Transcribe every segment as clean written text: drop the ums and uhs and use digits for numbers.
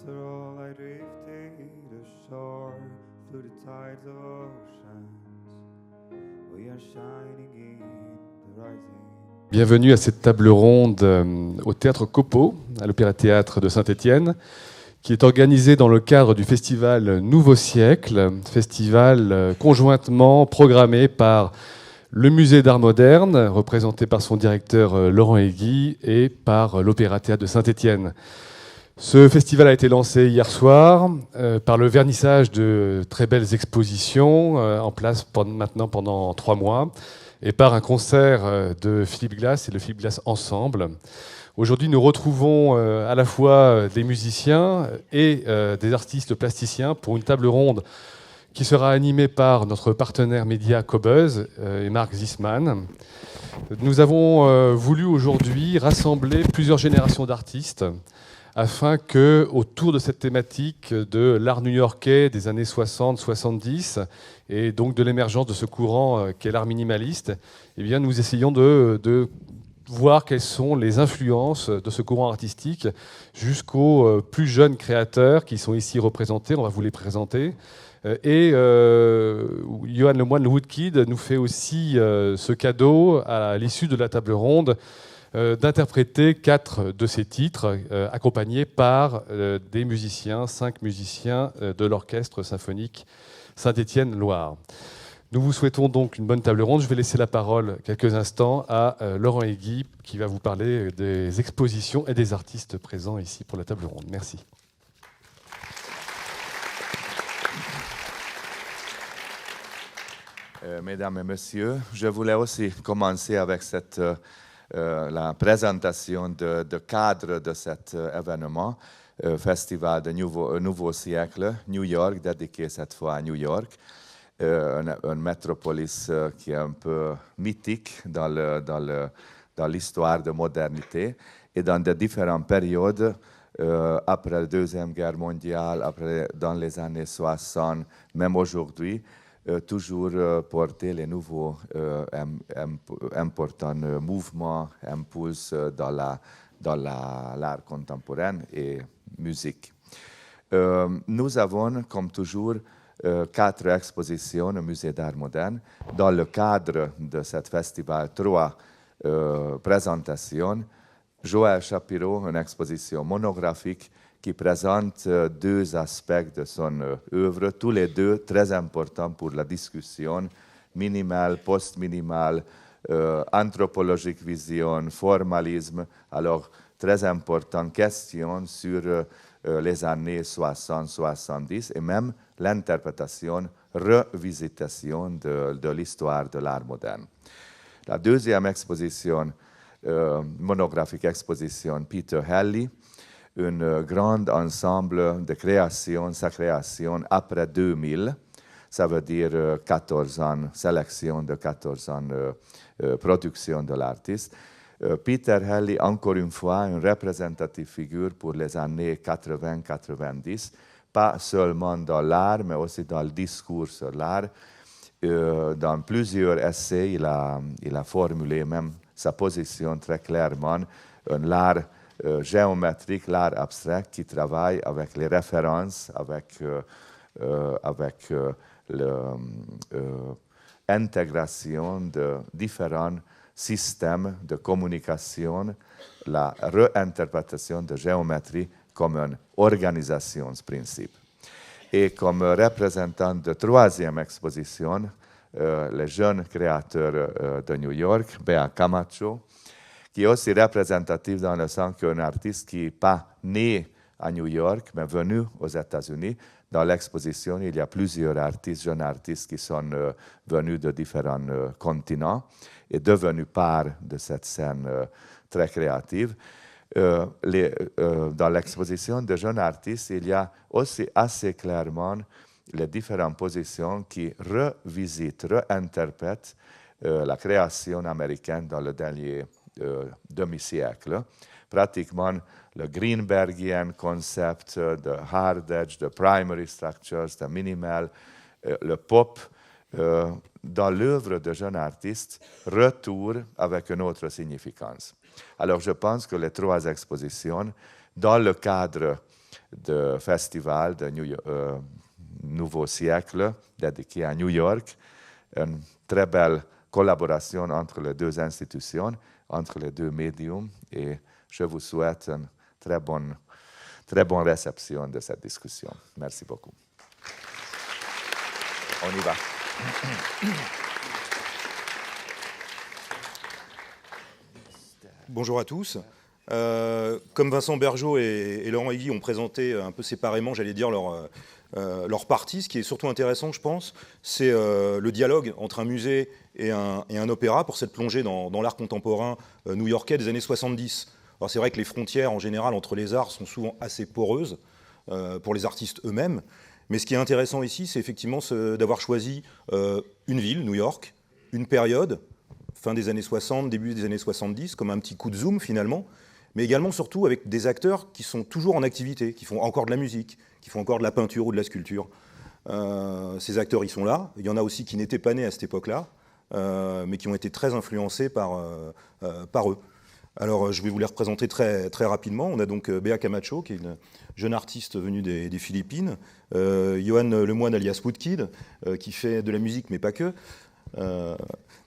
After all, I drifted ashore through the tides of oceans. We are shining in the rising. Bienvenue à cette table ronde au Théâtre Copeau, à l'opéra-théâtre de Saint-Étienne, qui est organisée dans le cadre du festival Nouveau Siècle, festival conjointement programmé par le Musée d'art moderne, représenté par son directeur Lóránd Hegyi, et par l'opéra-théâtre de Saint-Étienne. Ce festival a été lancé hier soir par le vernissage de très belles expositions en place maintenant pendant 3 mois et par un concert de Philippe Glass et le Philippe Glass Ensemble. Aujourd'hui, nous retrouvons à la fois des musiciens et des artistes plasticiens pour une table ronde qui sera animée par notre partenaire média Qobuz et Marc Zisman. Nous avons voulu aujourd'hui rassembler plusieurs générations d'artistes afin que, autour de cette thématique de l'art new-yorkais des années 60-70 et donc de l'émergence de ce courant qu'est l'art minimaliste, eh bien, nous essayons de voir quelles sont les influences de ce courant artistique jusqu'aux plus jeunes créateurs qui sont ici représentés. On va vous les présenter. Et Johanna Beaufoy, le Woodkid, nous fait aussi ce cadeau à l'issue de la table ronde d'interpréter 4 de ces titres accompagnés par des musiciens, 5 musiciens de l'orchestre symphonique Saint-Étienne-Loire. Nous vous souhaitons donc une bonne table ronde. Je vais laisser la parole quelques instants à Lóránd Hegyi qui va vous parler des expositions et des artistes présents ici pour la table ronde. Merci. Mesdames et messieurs, je voulais aussi commencer avec la présentation de cadre de cet événement, festival de Nouveau Siècle, New York, dédié cette fois à New York, une métropolis qui est un peu mythique dans l'histoire de modernité et dans de différentes périodes, après la Deuxième Guerre mondiale, dans les années 60, même aujourd'hui, toujours porter les nouveaux importants mouvements, impulses dans l'art contemporain et musique. Nous avons, comme toujours, 4 expositions au Musée d'art moderne. Dans le cadre de ce festival, 3 présentations. Joël Shapiro, une exposition monographique qui présente 2 aspects de son œuvre, tous les 2 très importants pour la discussion, minimal, post-minimal, anthropologique vision, formalisme. Alors, très importante question sur les années 60-70 et même l'interprétation, revisitation de l'histoire de l'art moderne. La deuxième exposition, monographique exposition Peter Halley, un grand ensemble de créations, sa création après 2000, ça veut dire 14 ans, sélection de 14 ans production de l'artiste. Peter Halley, encore une fois, une représentative figure pour les années 80-90, pas seulement dans l'art, mais aussi dans le discours sur l'art. Dans plusieurs essais, il a formulé même sa position très clairement, l'art géométrique, l'art abstrait qui travaille avec les références, avec l'intégration de différents systèmes de communication, la réinterprétation de géométrie comme une organisation principe. Et comme représentant de 3e exposition, le jeune créateur de New York, Bea Camacho, qui est aussi représentatif dans le sens qu'un artiste qui n'est pas né à New York, mais venu aux États-Unis. Dans l'exposition, il y a plusieurs artistes, jeunes artistes qui sont venus de différents continents et devenus part de cette scène très créative. Dans l'exposition de jeunes artistes, il y a aussi assez clairement les différentes positions qui revisitent, réinterprètent la création américaine dans le dernier demi-siècle. Pratiquement le Greenbergien concept de hard edge, de primary structures, de minimal, le pop, dans l'œuvre de jeunes artistes, retour avec une autre significance. Alors je pense que les 3 expositions, dans le cadre de festival de Nouveau Siècle, dédié à New York. Une très belle collaboration entre les deux institutions, entre les deux médiums, et je vous souhaite une très bonne réception de cette discussion. Merci beaucoup. On y va. Bonjour à tous. Comme Vincent Bergeot et Lóránd Hegyi ont présenté un peu séparément, j'allais dire, leur partie, ce qui est surtout intéressant, je pense, c'est le dialogue entre un musée et un opéra pour cette plongée dans l'art contemporain new-yorkais des années 70. Alors c'est vrai que les frontières en général entre les arts sont souvent assez poreuses pour les artistes eux-mêmes, mais ce qui est intéressant ici, c'est effectivement d'avoir choisi une ville, New York, une période, fin des années 60, début des années 70, comme un petit coup de zoom finalement, mais également surtout avec des acteurs qui sont toujours en activité, qui font encore de la musique, qui font encore de la peinture ou de la sculpture. Ces acteurs, ils sont là. Il y en a aussi qui n'étaient pas nés à cette époque-là, mais qui ont été très influencés par eux. Alors, je vais vous les représenter très, très rapidement. On a donc Bea Camacho, qui est une jeune artiste venue des Philippines, Joanna Lemoine alias Woodkid, qui fait de la musique, mais pas que.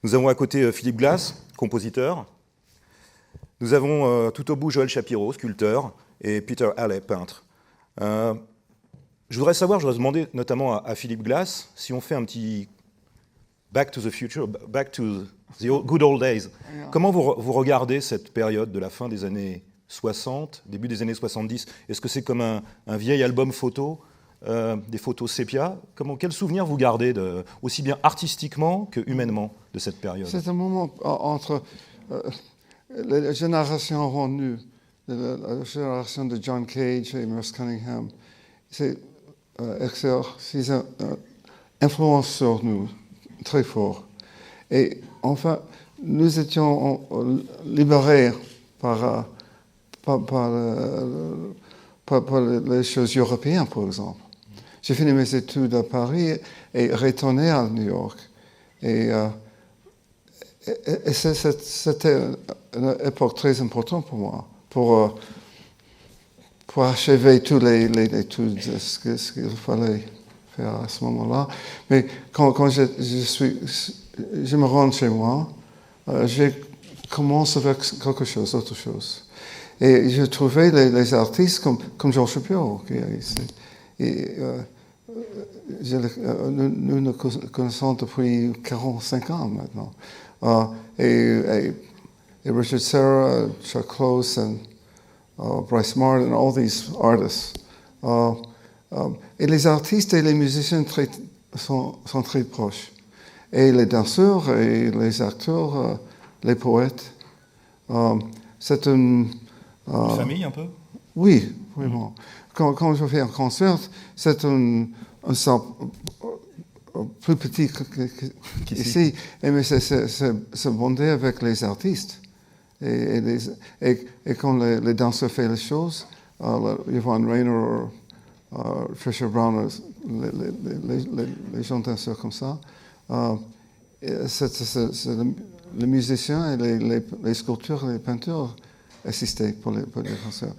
Nous avons à côté Philippe Glass, compositeur. Nous avons tout au bout Joël Shapiro, sculpteur, et Peter Halley, peintre. Je voudrais demander notamment à Philippe Glass si on fait un petit back to the future, back to the good old days. Comment vous regardez cette période de la fin des années 60, début des années 70 ? Est-ce que c'est comme un vieil album photo, des photos sépia ? Quel souvenir vous gardez, aussi bien artistiquement que humainement, de cette période ? C'est un moment entre la génération revenue, la génération de John Cage et Merce Cunningham. C'est une influence sur nous très fort. Et enfin, nous étions libérés par les choses européennes, par exemple. J'ai fini mes études à Paris et retourné à New York. Et c'était une époque très importante pour moi, pour achever toutes les études, ce qu'il fallait faire à ce moment-là. Mais quand je me rends chez moi, je commence avec autre chose. Et j'ai trouvé les artistes comme Georges Shapiro, qui est ici. Nous nous connaissons depuis 45 ans maintenant. Et Richard Serra, Chuck Close, and Bryce Martin, all these artists. Et les artistes et les musiciens sont très proches. Et les danseurs et les acteurs, les poètes. C'est une famille un peu ? Oui, vraiment. Quand je fais un concert, c'est un salle plus petit qu'ici, mais c'est bondé avec les artistes. Et quand les danseurs font les choses, Yvonne Rainer, Trisha Brown, les gens danseurs comme ça, c'est les musiciens et les sculpteurs et les peintures assistaient pour les concerts.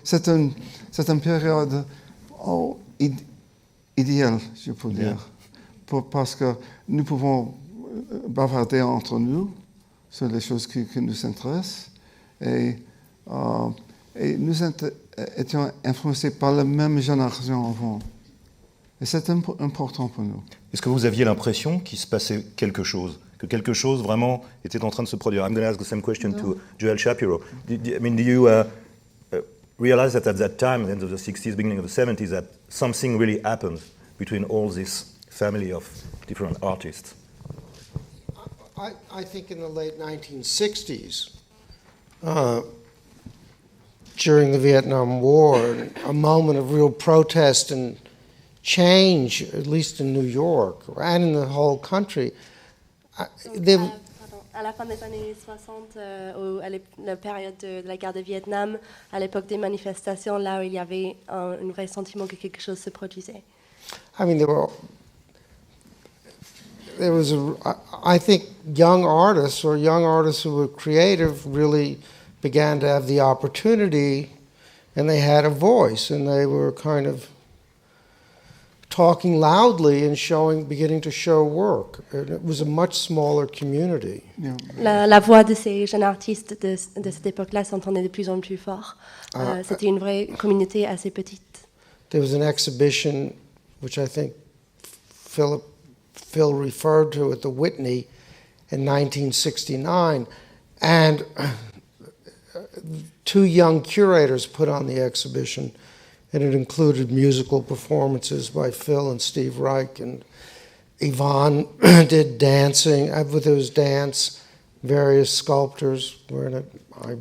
C'est une période idéale, je peux dire, parce que nous pouvons bavarder entre nous sur les choses qui nous intéressent et nous étions influencés par la même génération avant. Et c'est important pour nous. Est-ce que vous aviez l'impression qu'il se passait quelque chose, que quelque chose vraiment était en train de se produire? I'm going to ask the same question to Joel Shapiro. Do you realize that at that time, at the end of the 60s, beginning of the 70s, that something really happened between all this family of different artists? I think in the late 1960s, during the Vietnam War, a moment of real protest and change, at least in New York and in the whole country. À la fin des années 60, à la période de la guerre de Vietnam, à l'époque des manifestations, là où il y avait un vrai sentiment que quelque chose se produisait. I mean, there was I think young artists who were creative really began to have the opportunity and they had a voice, and they were kind of talking loudly and beginning to show work. And it was a much smaller community. Yeah. La voix de ces jeunes artistes de cette époque-là s'entendait de plus en plus fort. C'était une vraie communauté assez petite. There was an exhibition, which I think Phil referred to at the Whitney in 1969, and two young curators put on the exhibition, and it included musical performances by Phil and Steve Reich, and Yvonne did dancing. There was dance, various sculptors were in it.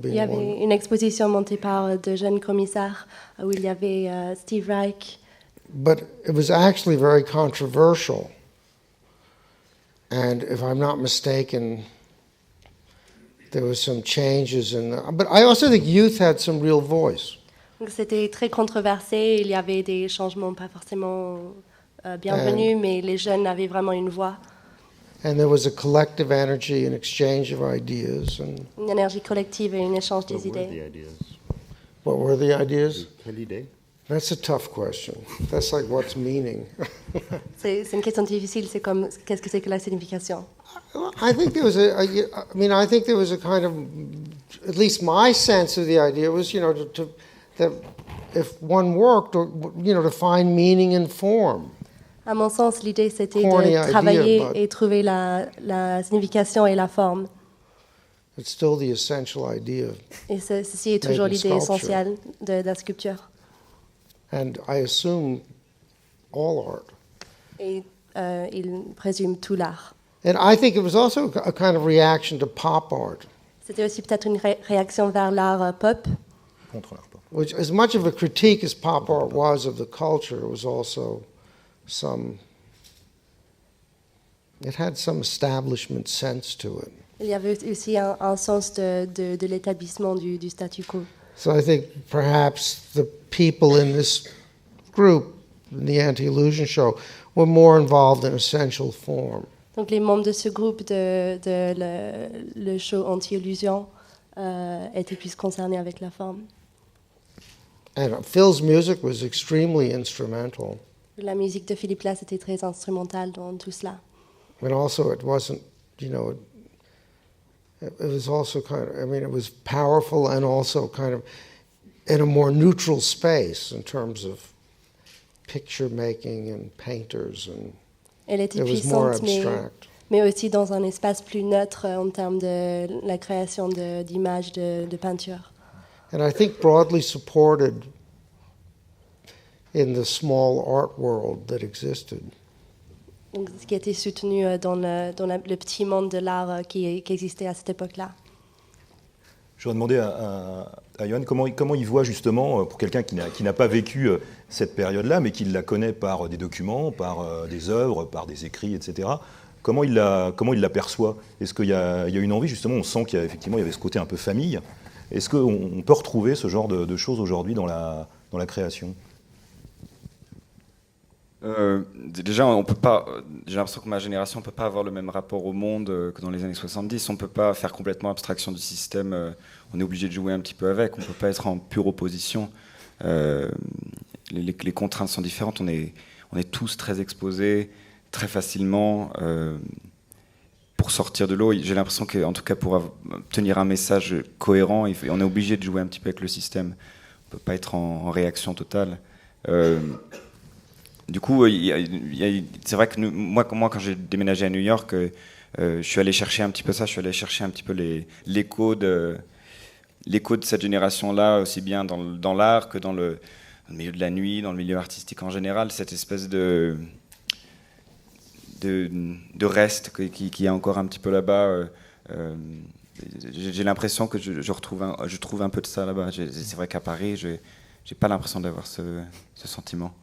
Il y avait une exposition montée par de jeunes commissaires où il y avait Steve Reich. But it was actually very controversial. And if I'm not mistaken, there was some changes but I also think youth had some real voice. Donc c'était très controversé, il y avait des changements pas forcément bienvenus, mais les jeunes avaient vraiment une voix. And there was a collective energy and exchange of ideas. Une énergie collective et un échange des idées. What were the ideas? Quelle idée? That's a tough question. That's like what's meaning. C'est une question difficile, c'est comme qu'est-ce que c'est que la signification? I think there was I think there was a kind of, at least my sense of the idea was, that if one worked, to find meaning and form. À mon sens, l'idée c'était Corny de travailler idea, et trouver la signification et la forme. It's still the essential idea. Et ceci est toujours l'idée essentielle de la sculpture. And I assume all art. Et il présume tout l'art. And I think it was also a kind of reaction to pop art. C'était aussi peut-être une réaction vers l'art pop. Contre l'art pop. Which, as much of a critique as pop art was of the culture, it was also it had some establishment sense to it. Il y avait aussi un sens de l'établissement du statu quo. So I think perhaps the people in this group, in the Anti-Illusion Show, were more involved in essential form. Donc les membres de ce groupe le show Anti-Illusion étaient plus concernés avec la forme. And Phil's music was extremely instrumental. La musique de Philippe Glass était très instrumentale dans tout cela. And also it wasn't, it was also kind of, it was powerful and also kind of in a more neutral space in terms of picture making and painters, and Elle était it was more puissante, abstract. mais aussi dans un espace plus neutre en termes de la création d'images de peinture. And I think broadly supported in the small art world that existed. Donc, ce qui était soutenu dans le petit monde de l'art qui existait à cette époque-là. Je voudrais demander à Johan comment il voit justement, pour quelqu'un qui n'a pas vécu cette période-là, mais qui la connaît par des documents, par des œuvres, par des écrits, etc., comment il la perçoit? Est-ce qu'il y a une envie, justement, on sent qu'il y avait ce côté un peu famille. Est-ce qu'on peut retrouver ce genre de choses aujourd'hui dans la création? Déjà, on peut pas. J'ai l'impression que ma génération ne peut pas avoir le même rapport au monde que dans les années 70. On ne peut pas faire complètement abstraction du système. On est obligé de jouer un petit peu avec. On ne peut pas être en pure opposition. Les contraintes sont différentes. On est tous très exposés, très facilement. Pour sortir de l'eau, j'ai l'impression qu'en tout cas, pour tenir un message cohérent, on est obligé de jouer un petit peu avec le système. On ne peut pas être en réaction totale. Du coup, c'est vrai que moi, quand j'ai déménagé à New York, je suis allé chercher un petit peu ça. Je suis allé chercher un petit peu l'écho de cette génération-là, aussi bien dans l'art que dans le milieu de la nuit, dans le milieu artistique en général, cette espèce de reste qui est encore un petit peu là-bas. J'ai l'impression que je trouve un peu de ça là-bas. C'est vrai qu'à Paris, j'ai pas l'impression d'avoir ce sentiment.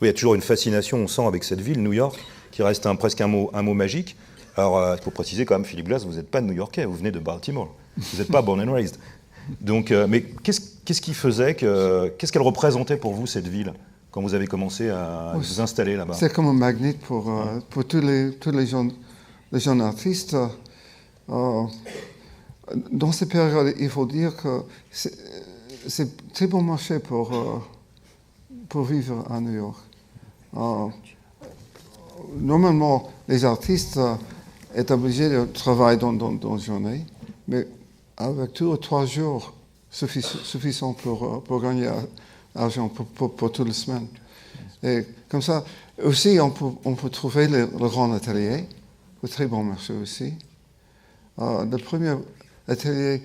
Oui, il y a toujours une fascination, on sent, avec cette ville, New York, qui reste presque un mot magique. Alors, il faut préciser quand même, Philippe Glass, vous n'êtes pas new-yorkais, vous venez de Baltimore. Vous n'êtes pas born and raised. Donc, mais qu'est-ce qui faisait qu'est-ce qu'elle représentait pour vous, cette ville, quand vous avez commencé à vous installer là-bas? C'est comme un magnet pour tous les jeunes artistes. Dans ces périodes, il faut dire que c'est très bon marché pour vivre à New York. Normalement, les artistes sont obligés de travailler dans la journée, mais avec 2 ou 3 jours suffisants pour gagner argent pour toute la semaine. Et comme ça, aussi, on peut trouver le grand atelier, un très bon marché aussi. Le premier atelier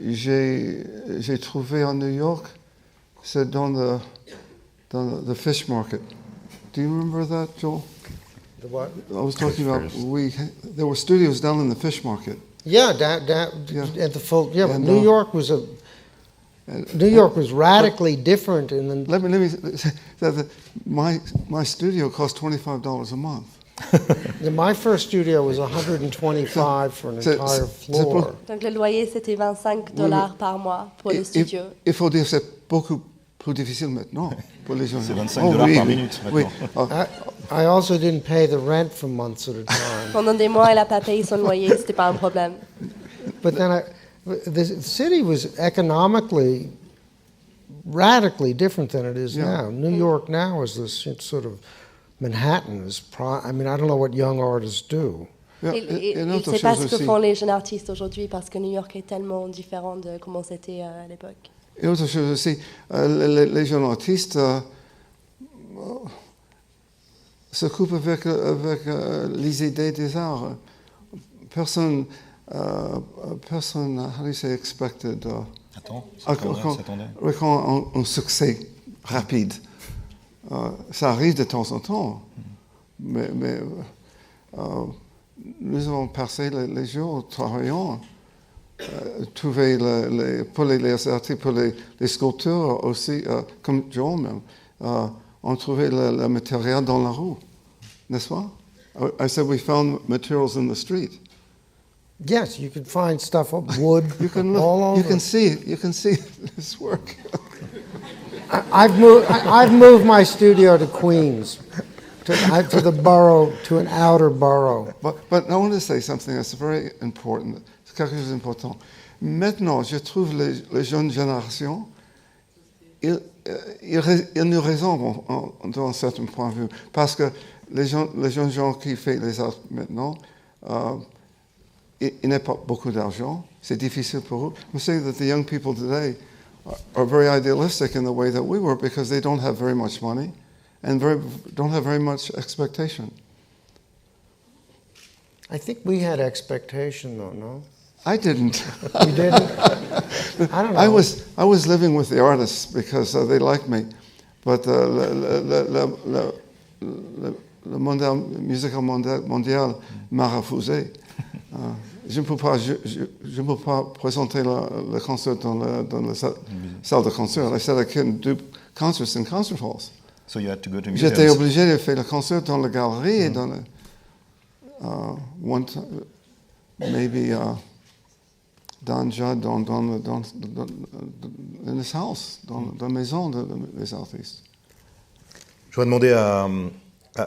j'ai trouvé en New York, c'est dans the fish market. Do you remember that, Joel? The what? I was talking about there were studios down in the fish market. Yeah, at the full. Yeah, but New York was radically different in the. Let me say that my studio cost $25 a month. My first studio was $125 for an entire floor. Donc le loyer c'était $25 par mois pour le studio. Il faut dire que c'est beaucoup plus difficile maintenant pour les gens. C'est $25 par minute maintenant. Oui. I also didn't pay the rent for months at a time. Pendant des mois, elle a pas payé son loyer, c'était pas un problème. But then the city was economically radically different than it is now. New York now is this sort of Manhattan is I mean, I don't know what young artists do. Et c'est pas ce que font les jeunes artistes aujourd'hui parce que New York est tellement différent de comment c'était à l'époque. Et autre chose aussi, les jeunes artistes s'occupent avec les idées des arts. Personne, how do you say expected? Quand un succès rapide. Ça arrive de temps en temps, mais nous avons passé les jours travaillant, trouver pour les artistes, pour les sculpteurs aussi, comme Joel même, on trouvait le matériel dans la rue, n'est-ce pas? I said we found materials in the street. Yes, you could find stuff of wood all over. You can see this work. I've moved my studio to Queens, to the borough, to an outer borough. But I want to say something that's very important. C'est quelque chose d'important. Maintenant, je trouve les jeunes générations, ils nous ressemblent dans un certain point de vue. Parce que les jeunes gens qui font les arts maintenant, ils n'ont pas beaucoup d'argent. C'est difficile pour eux. I'm saying that the young people today are very idealistic in the way that we were because they don't have very much money and don't have very much expectation. I think we had expectation, though, no? I didn't. You didn't? I don't know. I was living with the artists because they liked me, but le musical mondial m'a refusé. Je ne peux pas présenter le concert dans la salle de concert. I said I couldn't do concerts in concert halls. So you had to go to museums. J'étais obligé de faire le concert dans la galerie et dans maybe dans this house, dans la maison des artistes. Je vais demander à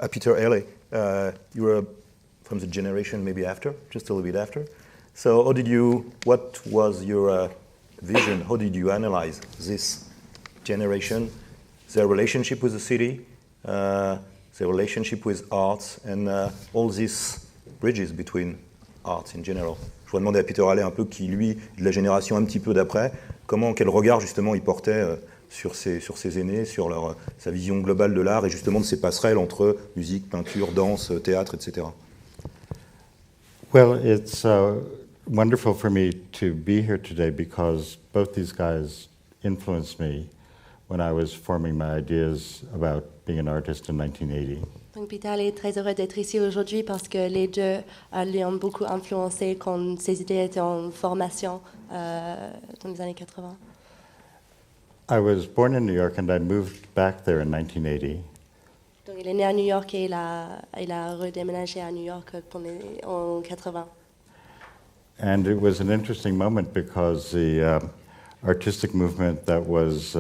Peter Halley. You were from the generation maybe after, just a little bit after. So what was your vision? How did you analyze this generation, their relationship with the city, their relationship with arts, and all these bridges between arts in general? Je vais demander à Peter Halley un peu, qui lui, de la génération un petit peu d'après, quel regard justement il portait sur ses aînés, sur sa vision globale de l'art et justement de ces passerelles entre musique, peinture, danse, théâtre, etc. Well, it's wonderful for me to be here today because both these guys influenced me when I was forming my ideas about being an artist in 1980. Donc Peter est très heureux d'être ici aujourd'hui parce que les deux lui ont beaucoup influencé quand ses idées étaient en formation dans les années 80. I was born in New York and I moved back there in 1980. Donc il est né à New York et il a redéménagé à New York en 80. And it was an interesting moment because the artistic movement that was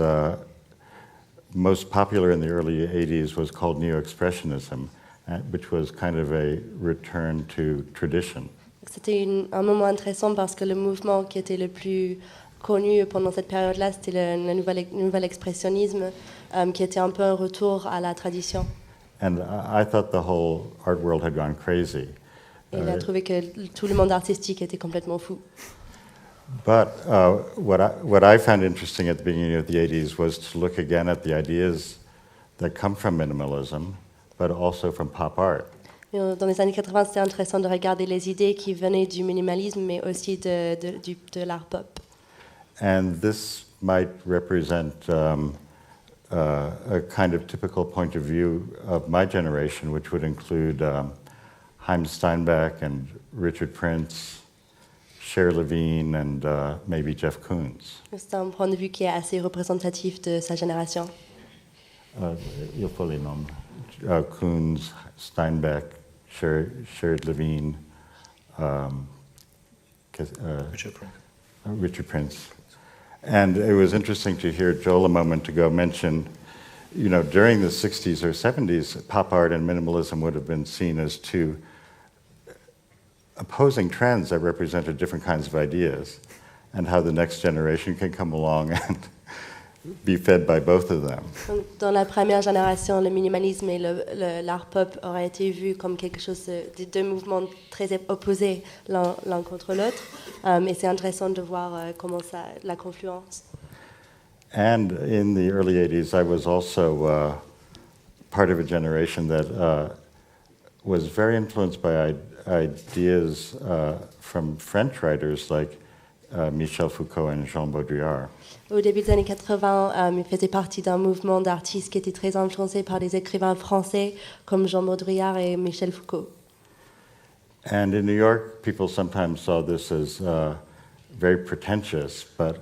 most popular in the early 80s was called neo-expressionism, which was kind of a return to tradition. C'était un moment intéressant parce que le mouvement qui était le plus connu pendant cette période-là, c'était le nouvel expressionnisme, qui était un peu un retour à la tradition. And I thought the whole art world had gone crazy. Et il a trouvé que tout le monde artistique était complètement fou. But what I found interesting at the beginning of the 80s was to look again at the ideas that come from minimalism, but also from pop art. Dans les années 80, c'était intéressant de regarder les idées qui venaient du minimalisme, mais aussi de l'art pop. And this might represent a kind of typical point of view of my generation, which would include Haim Steinbeck and Richard Prince, Cher Levine, and maybe Jeff Koons. C'est un point de vue qui est assez représentatif de sa génération. Il faut les noms. Koons, Steinbeck, Cher Levine, Richard Prince. And it was interesting to hear Joel a moment ago mention, during the 60s or 70s, pop art and minimalism would have been seen as two opposing trends that represented different kinds of ideas, and how the next generation can come along and be fed by both of them. Dans la première génération, le minimalisme et l'art pop auraient été vus comme quelque chose de deux mouvements très opposés l'un contre l'autre. Et c'est intéressant de voir comment la confluence. And in the early 80s, I was also part of a generation that was very influenced by ideas from French writers like Michel Foucault and Jean Baudrillard. Au début des années 80, il faisait partie d'un mouvement d'artistes qui était très influencé par des écrivains français comme Jean Baudrillard et Michel Foucault. And in New York, people sometimes saw this as very pretentious, but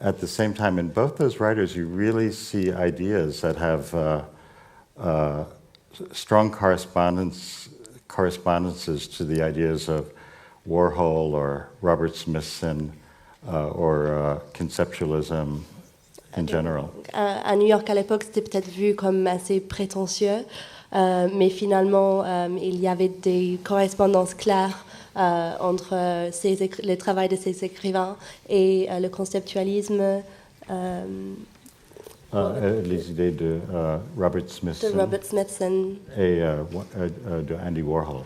at the same time, in both those writers, you really see ideas that have strong correspondences to the ideas of Warhol or Robert Smithson or conceptualism in general. À New York, à l'époque, c'était peut-être vu comme assez prétentieux, mais finalement, il y avait des correspondances claires entre le travail de ces écrivains et le conceptualisme. Les idées de Robert Smithson et de Andy Warhol.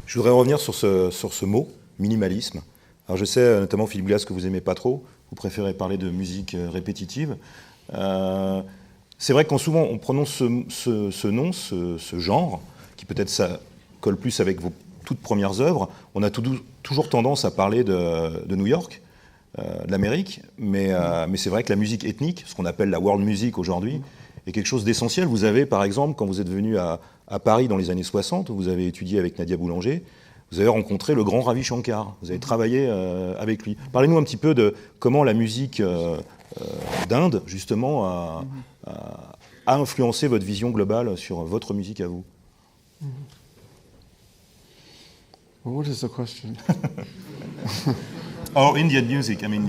Je voudrais revenir sur ce mot, minimalisme. Alors je sais, notamment Philippe Glass, que vous n'aimez pas trop, vous préférez parler de musique répétitive. C'est vrai que quand souvent on prononce ce nom, ce genre, qui peut-être ça colle plus avec vos toutes premières œuvres, on a toujours tendance à parler de New York, de l'Amérique, mais c'est vrai que la musique ethnique, ce qu'on appelle la world music aujourd'hui, est quelque chose d'essentiel. Vous avez, par exemple, quand vous êtes venu à Paris dans les années 60, où vous avez étudié avec Nadia Boulanger, vous avez rencontré le grand Ravi Shankar, vous avez travaillé avec lui. Parlez-nous un petit peu de comment la musique d'Inde, justement, a influencé votre vision globale sur votre musique à vous. Well, what is the question? Oh, Indian music. I mean,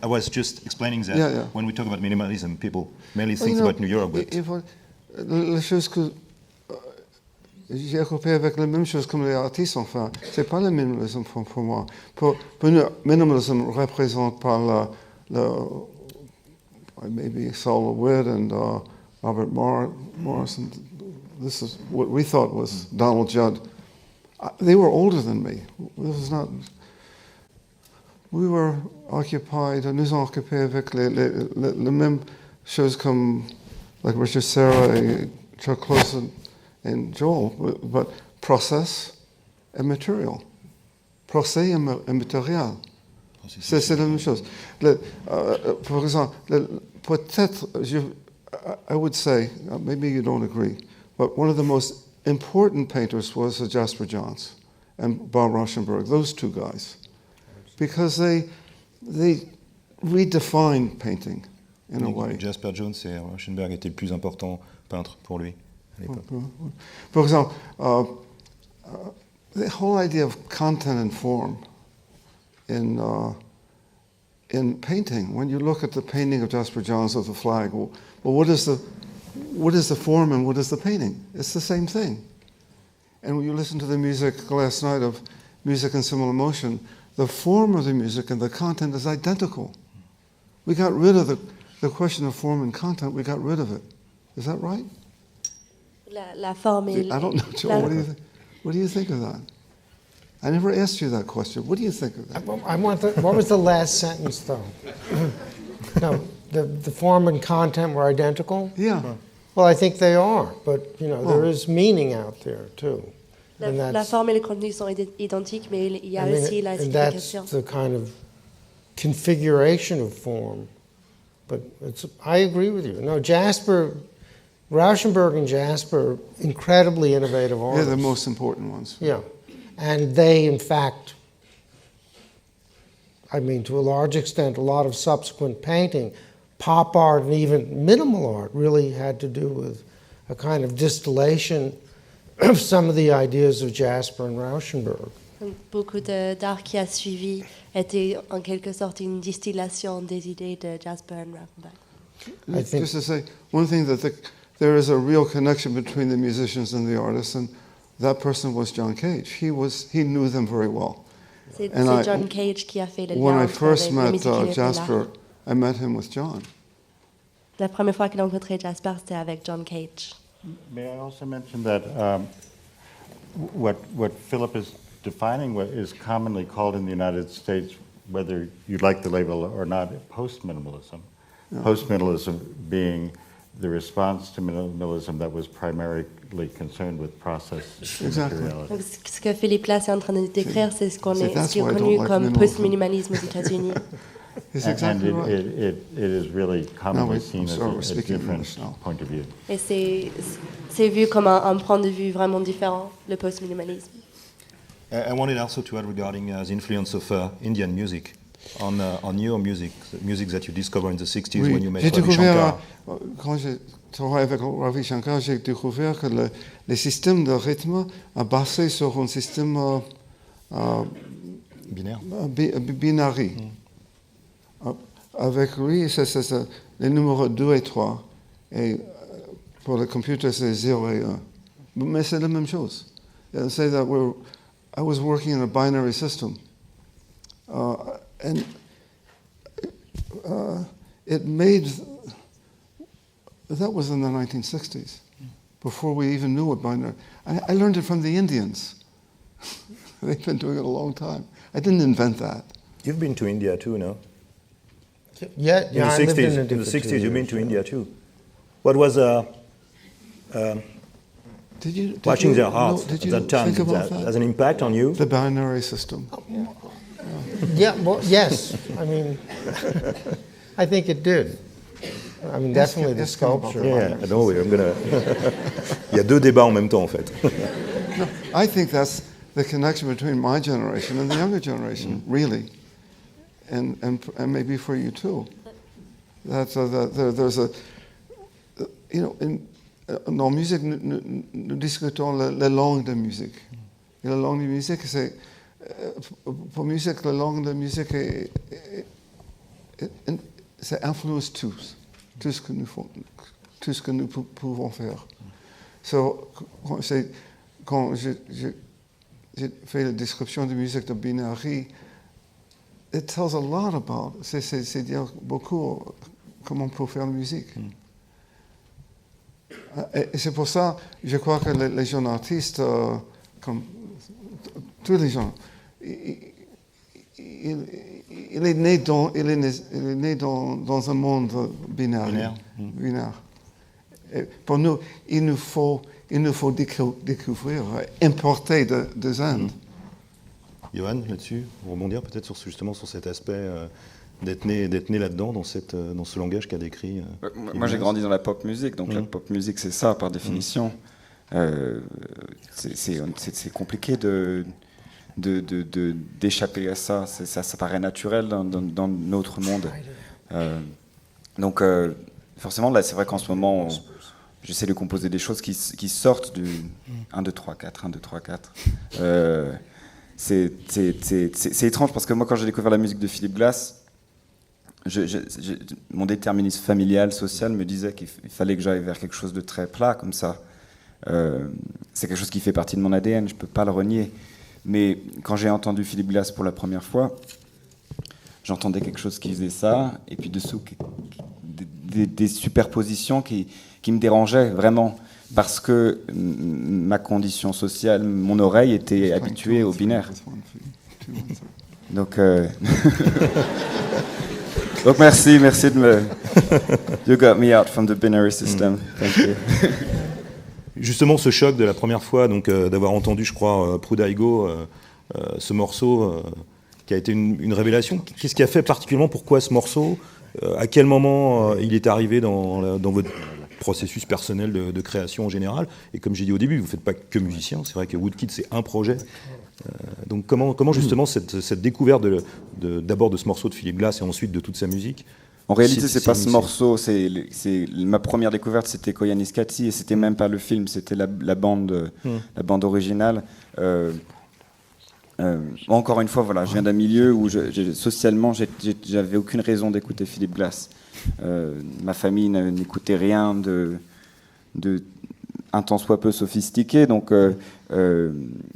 I was just explaining that when we talk about minimalism, people mainly think about New York. But la chose que j'ai accompli avec la même chose comme les artistes, enfin, c'est pas le minimalisme pour moi. Pour nous, minimalisme représente par maybe Saul Wood and Robert Morrison. This is what we thought was Donald Judd. They were older than me. This was not. We were occupied, nous occupés avec les mêmes choses comme like Richard Serra et Chuck Close and Joel, but process and material. Procès et matériel. C'est la même chose. Par exemple, peut-être, I would say, maybe you don't agree, but one of the most important painters was Jasper Johns and Bob Rauschenberg, those two guys. Because they redefined painting in a way. Jasper Johns et Rauschenberg étaient le plus important peintre pour lui à l'époque. For example, the whole idea of content and form in painting. When you look at the painting of Jasper Johns of the flag, well, what is the form and what is the painting? It's the same thing. And when you listen to the music last night of Music and Similar Motion, the form of the music and the content is identical. We got rid of the question of form and content. We got rid of it. Is that right? La forme et I don't know, Joe. What do you think of that? I never asked you that question. What do you think of that? What was the last sentence, though? No, the form and content were identical? Yeah. Well, I think they are, but, there is meaning out there, too. La forme et le contenu sont identiques, mais il y a aussi la signification. And that's the kind of configuration of form. But I agree with you. No, Rauschenberg and Jasper, incredibly innovative artists. They're the most important ones. Yeah. And they, in fact, to a large extent, a lot of subsequent painting, pop art and even minimal art really had to do with a kind of distillation of some of the ideas of Jasper and Rauschenberg. Beaucoup d'art qui a suivi était en quelque sorte une distillation des idées de Jasper and Rauschenberg. Just to say, one thing there is a real connection between the musicians and the artists, and that person was John Cage. He knew them very well. C'est John Cage qui a fait le lien when I entre first les met musiciens et Jasper, l'art. I met him with John. La première fois qu'il a rencontré Jasper, c'était avec John Cage. May I also mention that what Philip is defining what is commonly called in the United States, whether you like the label or not, post-minimalism. Yeah. Post-minimalism being the response to minimalism that was primarily concerned with process materiality. Ce que Philippe là est en train de décrire, c'est ce qui est connu comme post-minimalisme aux États-Unis. And it is really commonly seen as a different point of view. Et c'est vu comme un point de vue vraiment différent, le post-minimalisme. I wanted also to add regarding the influence of Indian music on your music, the music that you discovered in the 60s when you met Ravi Shankar. Quand j'ai travaillé avec Ravi Shankar, j'ai découvert que le système de rythme est basé sur un système binaire. Binary. Avec lui, c'est les numéros 2 et 3. Et pour le computer, c'est 0 et 1. Mais c'est la même chose. I say that I was working in a binary system. And it made... That was in the 1960s, before we even knew what binary... I learned it from the Indians. They've been doing it a long time. I didn't invent that. You've been to India too, no? Yeah, in the 60s, you've been to India too. What was watching their art at that time? Has an impact on you? The binary system. Yeah, well, yes. I think it did. Definitely the sculpture. Yeah, no, I'm gonna. Il y a deux débats en même temps, en fait. No, I think that's the connection between my generation and the younger generation, really, and maybe for you too. That there's a, dans la musique, nous discutons la langue de musique. Et la langue de musique, c'est pour musique, la langue de musique, ça influence tout ce que nous pouvons faire. So, quand j'ai fait la description de musique de Binary, it tells a lot about. C'est dire beaucoup comment on peut faire la musique. Et c'est pour ça, je crois que les jeunes artistes, comme tous les gens, il est né dans un monde binaire. Et pour nous, il nous faut découvrir, importer des Indes. Johan, là-dessus, rebondir peut-être justement sur cet aspect d'être né là-dedans, dans ce langage qu'a décrit. Moi, j'ai grandi dans la pop music, donc la pop music, c'est ça par définition. C'est compliqué d'échapper à ça. Ça paraît naturel dans notre monde. Donc, forcément, là, c'est vrai qu'en ce moment, j'essaie de composer des choses qui sortent du 1, 2, 3, 4, 1, 2, 3, 4. C'est étrange parce que moi, quand j'ai découvert la musique de Philip Glass, mon déterminisme familial, social me disait qu'il fallait que j'aille vers quelque chose de très plat comme ça. C'est quelque chose qui fait partie de mon ADN, je ne peux pas le renier. Mais quand j'ai entendu Philippe Glass pour la première fois, j'entendais quelque chose qui faisait ça, et puis dessous, des superpositions qui me dérangeaient vraiment, parce que ma condition sociale, mon oreille était habituée au binaire. Donc, donc merci de me... You got me out from the binary system. Thank you. Justement, ce choc de la première fois, donc d'avoir entendu, je crois, Prudaigo, ce morceau qui a été une révélation. Qu'est-ce qui a fait particulièrement, pourquoi ce morceau, à quel moment il est arrivé dans votre processus personnel de création en général? Et comme j'ai dit au début, vous ne faites pas que musicien, c'est vrai que Woodkid c'est un projet. Donc comment justement cette découverte d'abord de ce morceau de Philippe Glass et ensuite de toute sa musique? En réalité, c'est pas ce morceau, c'est ma première découverte, c'était Koyanis Katsi, et c'était même pas le film, c'était la bande originale. Encore une fois, voilà, je viens d'un milieu où socialement, j'avais aucune raison d'écouter Philippe Glass. Ma famille n'écoutait rien de un tant soit peu sophistiqué, donc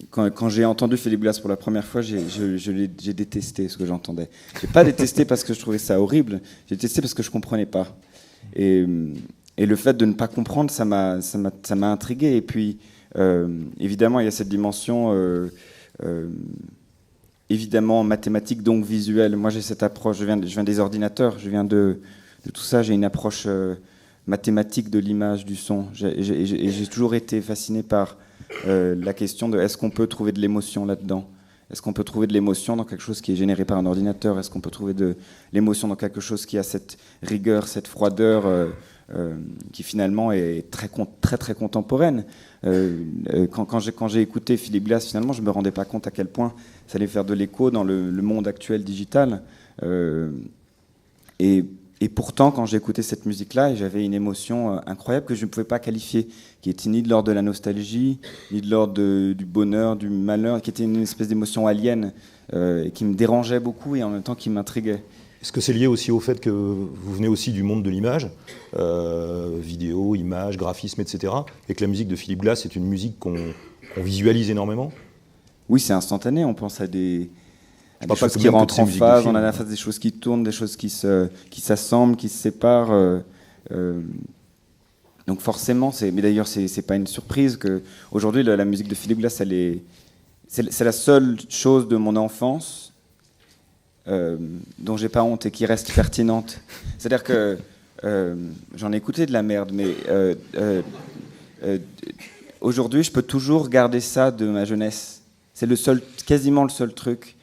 quand j'ai entendu Philippe Glass pour la première fois, j'ai détesté ce que j'entendais. J'ai pas détesté parce que je trouvais ça horrible, j'ai détesté parce que je comprenais pas. Et le fait de ne pas comprendre, ça m'a intrigué. Et puis, évidemment, il y a cette dimension évidemment mathématique, donc visuelle. Moi, j'ai cette approche, je viens des ordinateurs, je viens de tout ça, j'ai une approche mathématique de l'image, du son. J'ai toujours été fasciné par la question de est-ce qu'on peut trouver de l'émotion là-dedans? Est-ce qu'on peut trouver de l'émotion dans quelque chose qui est généré par un ordinateur? Est-ce qu'on peut trouver de l'émotion dans quelque chose qui a cette rigueur, cette froideur qui finalement est très contemporaine? Quand j'ai écouté Philippe Glass, finalement, je ne me rendais pas compte à quel point ça allait faire de l'écho dans le monde actuel digital. Et pourtant, quand j'ai écouté cette musique-là, j'avais une émotion incroyable que je ne pouvais pas qualifier, qui était ni de l'ordre de la nostalgie, ni de l'ordre du bonheur, du malheur, qui était une espèce d'émotion alien, et qui me dérangeait beaucoup et en même temps qui m'intriguait. Est-ce que c'est lié aussi au fait que vous venez aussi du monde de l'image, vidéo, image, graphisme, etc., et que la musique de Philippe Glass est une musique qu'on visualise énormément? Oui, c'est instantané, on pense à des choses qui rentrent en phase, on a la phase des choses qui tournent, des choses qui s'assemblent, qui se séparent. Donc forcément, mais d'ailleurs c'est pas une surprise qu'aujourd'hui la musique de Philippe Glass, c'est la seule chose de mon enfance dont j'ai pas honte et qui reste pertinente. C'est-à-dire que j'en ai écouté de la merde, mais aujourd'hui je peux toujours garder ça de ma jeunesse. C'est quasiment le seul truc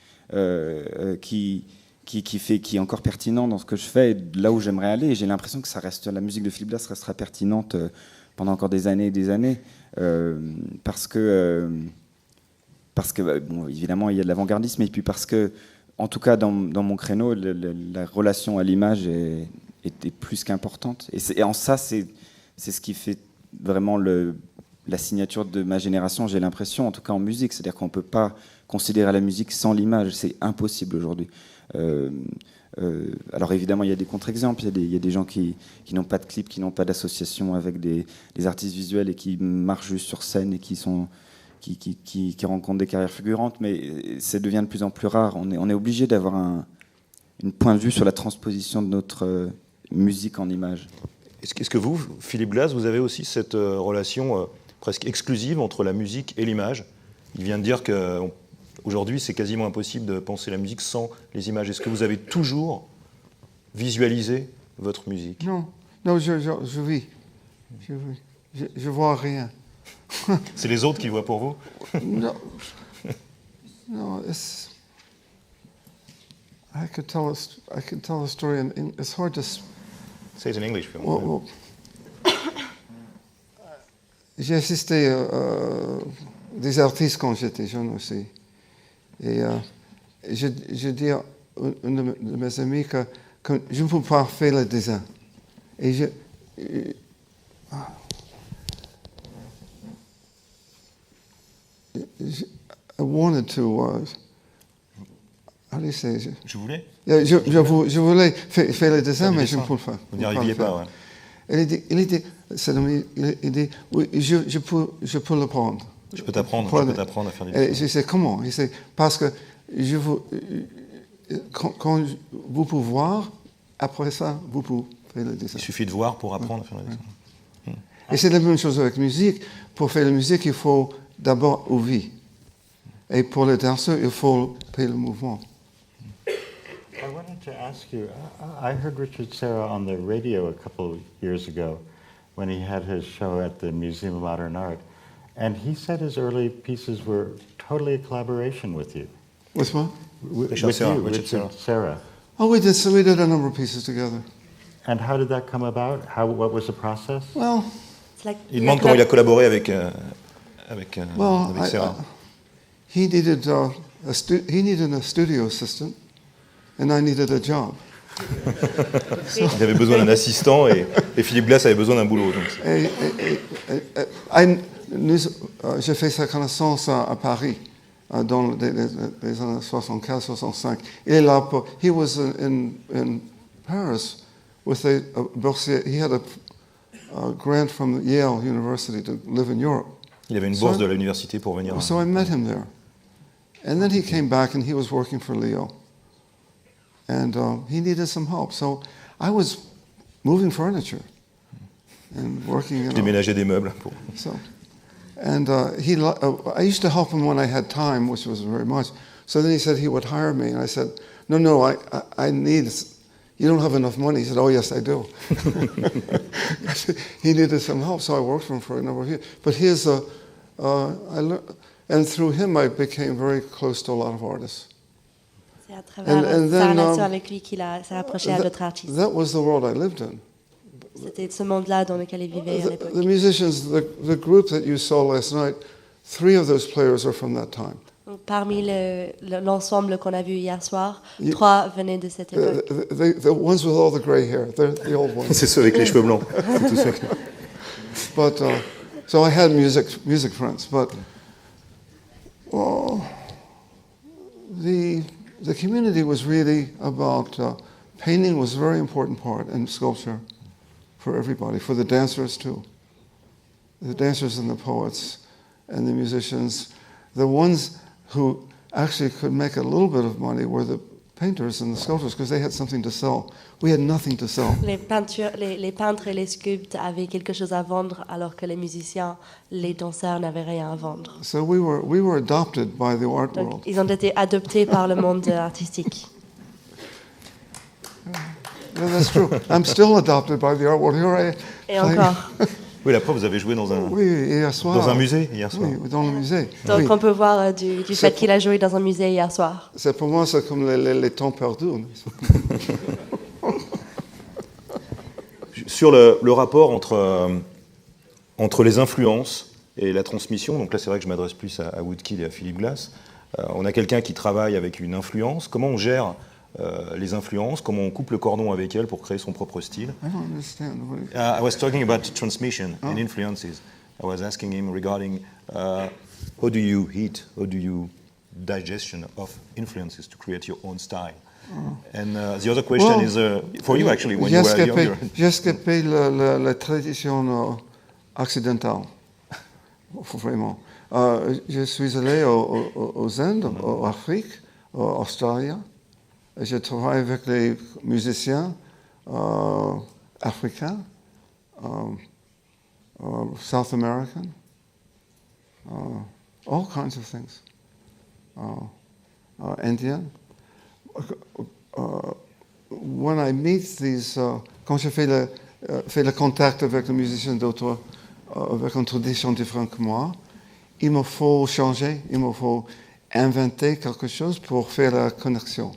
qui est encore pertinent dans ce que je fais et là où j'aimerais aller. Et j'ai l'impression que la musique de Philippe Glass restera pertinente pendant encore des années et des années, parce que bon, évidemment il y a de l'avant-gardisme, et puis parce que, en tout cas dans mon créneau, la relation à l'image est plus qu'importante. Et en ça, c'est ce qui fait vraiment la signature de ma génération, j'ai l'impression, en tout cas en musique. C'est-à-dire qu'on ne peut pas considérer la musique sans l'image, c'est impossible aujourd'hui. Alors évidemment, il y a des contre-exemples, il y a des gens qui n'ont pas de clip, qui n'ont pas d'association avec des artistes visuels et qui marchent juste sur scène et qui rencontrent des carrières figurantes, mais ça devient de plus en plus rare. On est obligé d'avoir un point de vue sur la transposition de notre musique en image. Est-ce que vous, Philippe Glass, vous avez aussi cette relation presque exclusive entre la musique et l'image? Il vient de dire qu'aujourd'hui, c'est quasiment impossible de penser la musique sans les images. Est-ce que vous avez toujours visualisé votre musique? Non, je vis. Je vois rien. C'est les autres qui voient pour vous? Non, I could tell a story, and it's hard to. Say it in English. Well, j'ai assisté des artistes quand j'étais jeune aussi. Et je dis à une de mes amis que je ne peux pas faire le dessin. Et I wanted to. How do you say? Je voulais. Je voulais faire le dessin, mais je ne peux pas. Vous n'y arriviez pas, ouais. Il dit, oui, je peux le prendre. Je peux t'apprendre à faire des dessins. dessins. Je sais comment. Parce que quand vous pouvez voir, après ça, vous pouvez faire le dessin. Il suffit de voir pour apprendre à faire des dessins. Et c'est la même chose avec la musique. Pour faire la musique, il faut d'abord ouvrir. Et pour le danseur, il faut faire le mouvement. I wanted to ask you, I heard Richard Serra on the radio a couple of years ago when he had his show at the Museum of Modern Art, and he said his early pieces were totally a collaboration with you. With what? Richard Serra. Oh, we did a number of pieces together. And how did that come about? What was the process? Well, il demande comment il a collaboré avec Serra. He needed a studio assistant, and I needed a job. Il avait besoin d'un assistant et Philippe Glass avait besoin d'un boulot. J'ai fait sa connaissance à Paris dans les années 75-65. He was in Paris with a boursier. He had a grant from Yale University to live in Europe. Il avait une bourse de l'université pour venir. So I met him there. And then he came back and he was working for Leo. And he needed some help. So I was moving furniture and working. Déménager des meubles. I used to help him when I had time, which was very much. So then he said he would hire me. And I said, no, I need, you don't have enough money. He said, oh, yes, I do. He needed some help, so I worked for him for a number of years. But I learned, and through him, I became very close to a lot of artists. C'est à travers sa relation avec lui qu'il s'est rapproché à d'autres artistes. That was the world I lived in. C'était ce monde-là dans lequel il vivait à l'époque. The musicians, the group that you saw last night, 3 of those players are from that time. Donc, parmi l'ensemble qu'on a vu hier soir, 3 venaient de cette époque. The ones with all the gray hair, they're the old ones. C'est ceux avec les cheveux blancs. C'est tous ceux qui... But so I had music friends, but the community was really about painting was a very important part, and sculpture for everybody, for the dancers too. The dancers and the poets and the musicians. The ones who actually could make a little bit of money were the painters and the sculptors because they had something to sell. We had nothing to sell. Les peintres et les sculptes avaient quelque chose à vendre alors que les musiciens, les danseurs n'avaient rien à vendre. So we were adopted by the art world. Ils ont été adoptés par le monde artistique. Yeah, that's true. I'm still adopted by the art world. Here I am. Et encore. Oui, la preuve, vous avez joué dans un musée hier soir. Oui, dans le musée. Donc on peut voir du fait qu'il a joué dans un musée hier soir. C'est pour moi, c'est comme les temps perdus. Sur le rapport entre les influences et la transmission, donc là c'est vrai que je m'adresse plus à Woodkid et à Philippe Glass, on a quelqu'un qui travaille avec une influence. Comment on gère les influences, comment on coupe le cordon avec elles pour créer son propre style? I don't understand. I was talking about transmission and influences. I was asking him regarding how do you digestion of influences to create your own style? And the other question is for you actually when you were younger. J'ai escapé la tradition occidentale, vraiment. Je suis allé aux Indes, en Afrique, en Australie. Je travaille avec les musiciens africains, South American, all kinds of things, Indian. When I meet these, quand je fais le contact avec les musiciens d'autres, avec une tradition différente que moi, il me faut changer, il me faut inventer quelque chose pour faire la connexion.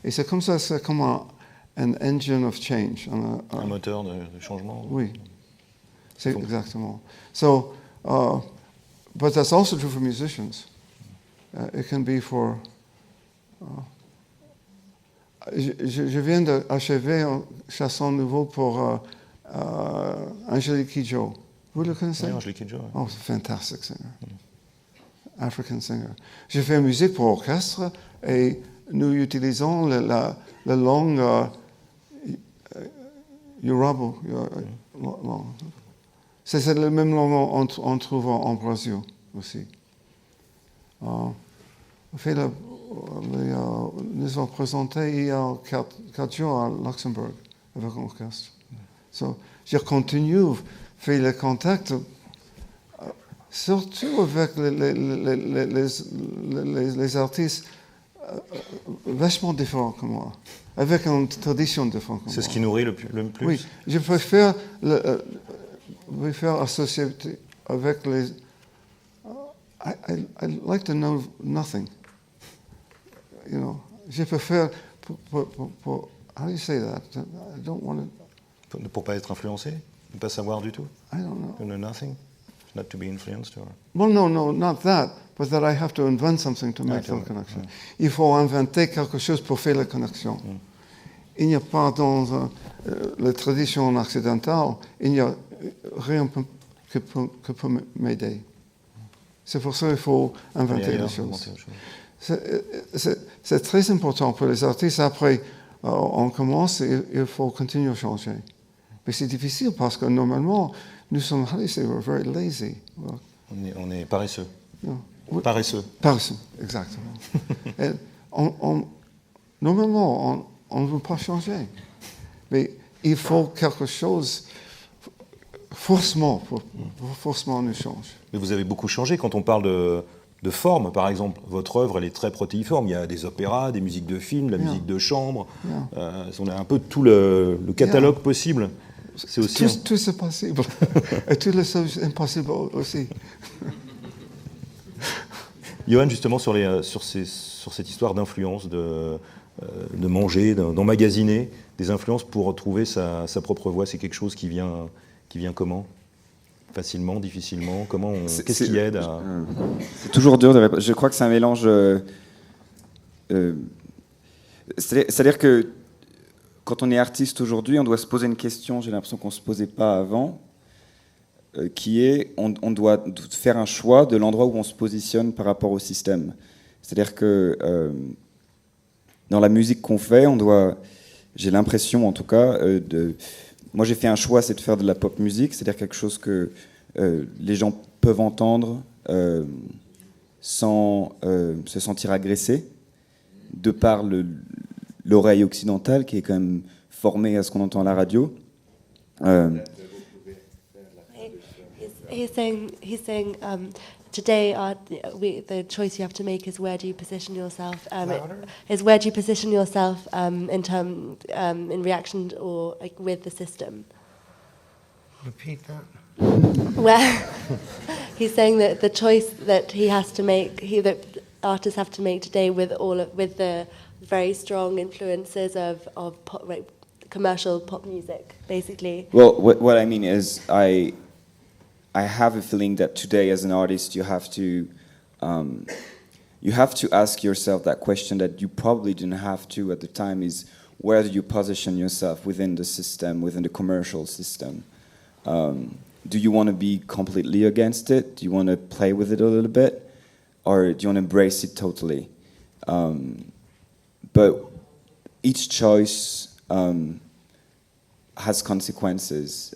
Et c'est comme ça, c'est comme un engine of change. Un moteur de changement. Oui, c'est exactement. So, but that's also true for musicians. It can be for... je viens d'achever une chanson nouveau pour Angelique Kidjo. Vous le connaissez? Oui, Angelique Kidjo. Oh, c'est un fantastic singer. African singer. J'ai fait musique pour orchestre et nous utilisons la langue Yoruba. C'est la même langue qu'on trouve en Brésil. aussi. Nous avons présenté il y a 4 jours à Luxembourg avec un orchestre. So, je continue à faire le contact, surtout avec les artistes vachement différents que moi, avec une tradition différente que moi. C'est ce qui nourrit le plus. Oui, je préfère associer avec les... I like to know nothing. You know, je préfère pour how do you say that? I don't want to... Pour pas être influencé, ne pas savoir du tout. I don't know. To know nothing, not to be influenced or... Well, no, not that, but that I have to invent something to make the connection. Il faut inventer quelque chose pour faire la connexion. Il n'y a pas dans la tradition occidentale, il n'y a rien que peut m'aider. C'est pour ça qu'il faut inventer des choses. C'est très important pour les artistes. Après, on commence et il faut continuer à changer. Mais c'est difficile parce que normalement, nous sommes, how do you say, we're very lazy. On est paresseux. No. Paresseux. Paresseux, exactement. Et normalement, on ne veut pas changer. Mais il faut quelque chose, forcément nous change. Mais vous avez beaucoup changé quand on parle de forme, par exemple. Votre œuvre, elle est très protéiforme. Il y a des opéras, des musiques de films, la musique de chambre. On a un peu tout le catalogue possible. C'est aussi tout c'est possible. Et toutes les choses impossibles aussi. Johan, justement, sur cette histoire d'influence, de manger, d'emmagasiner des influences pour retrouver sa propre voix, c'est quelque chose qui vient comment ? Facilement, difficilement? Qu'est-ce qui aide à... C'est toujours dur de répondre. Je crois que c'est un mélange... c'est-à-dire que quand on est artiste aujourd'hui, on doit se poser une question, j'ai l'impression qu'on ne se posait pas avant, qui est, on doit faire un choix de l'endroit où on se positionne par rapport au système. C'est-à-dire que dans la musique qu'on fait, j'ai l'impression en tout cas, moi j'ai fait un choix, c'est de faire de la pop musique, c'est-à-dire quelque chose que les gens peuvent entendre sans se sentir agressés, de par l'oreille occidentale qui est quand même formée à ce qu'on entend à la radio. He's saying today the choice you have to make is where do you position yourself? Is where do you position yourself in reaction or like with the system? Repeat that. Where he's saying that the choice that he has to make, that artists have to make today with the very strong influences of pop, like, commercial pop music, basically. Well, what I mean is I have a feeling that today, as an artist, you have to ask yourself that question that you probably didn't have to at the time: is where do you position yourself within the system, within the commercial system? Do you want to be completely against it? Do you want to play with it a little bit, or do you want to embrace it totally? But each choice has consequences.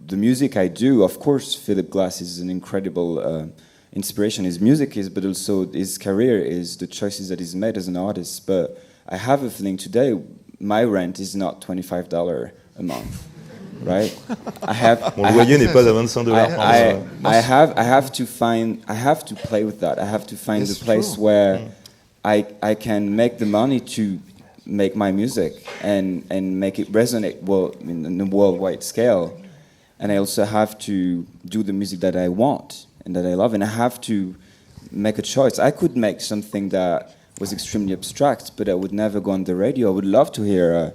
The music I do, of course, Philip Glass is an incredible inspiration. His music is, but also his career is, the choices that he's made as an artist. But I have a feeling today, my rent is not $25 a month, right? Mon loyer n'est pas à $25. I have to play with that. I have to find the place where I can make the money to make my music and make it resonate well in a worldwide scale. And I also have to do the music that I want and that I love, and I have to make a choice. I could make something that was extremely abstract, but I would never go on the radio. I would love to hear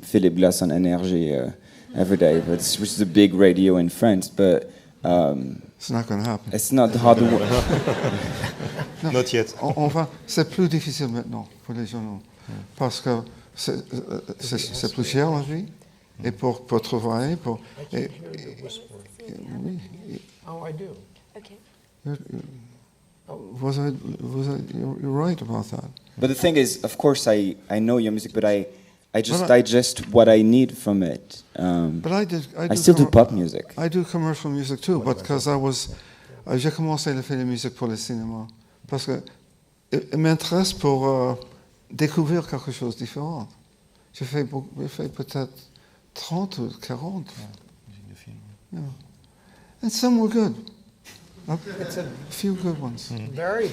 Philip Glass on Énergie every day, which is a big radio in France, but it's not going to happen. It's not how the world. Not yet. C'est plus difficile maintenant pour les gens, parce que c'est plus cher la vie. Et pour travailler, I can hear the whispering. Oh, I do. Okay. You're right about that. But the thing is, of course, I know your music, but I just digest what I need from it. But I still do pop music. I do commercial music too, but because I was j'ai commencé à faire la musique pour le cinéma parce que il m'intéresse pour découvrir quelque chose de différent. J'ai fait peut-être 30 ou 40. Yeah. And some were good. A few good ones. Very.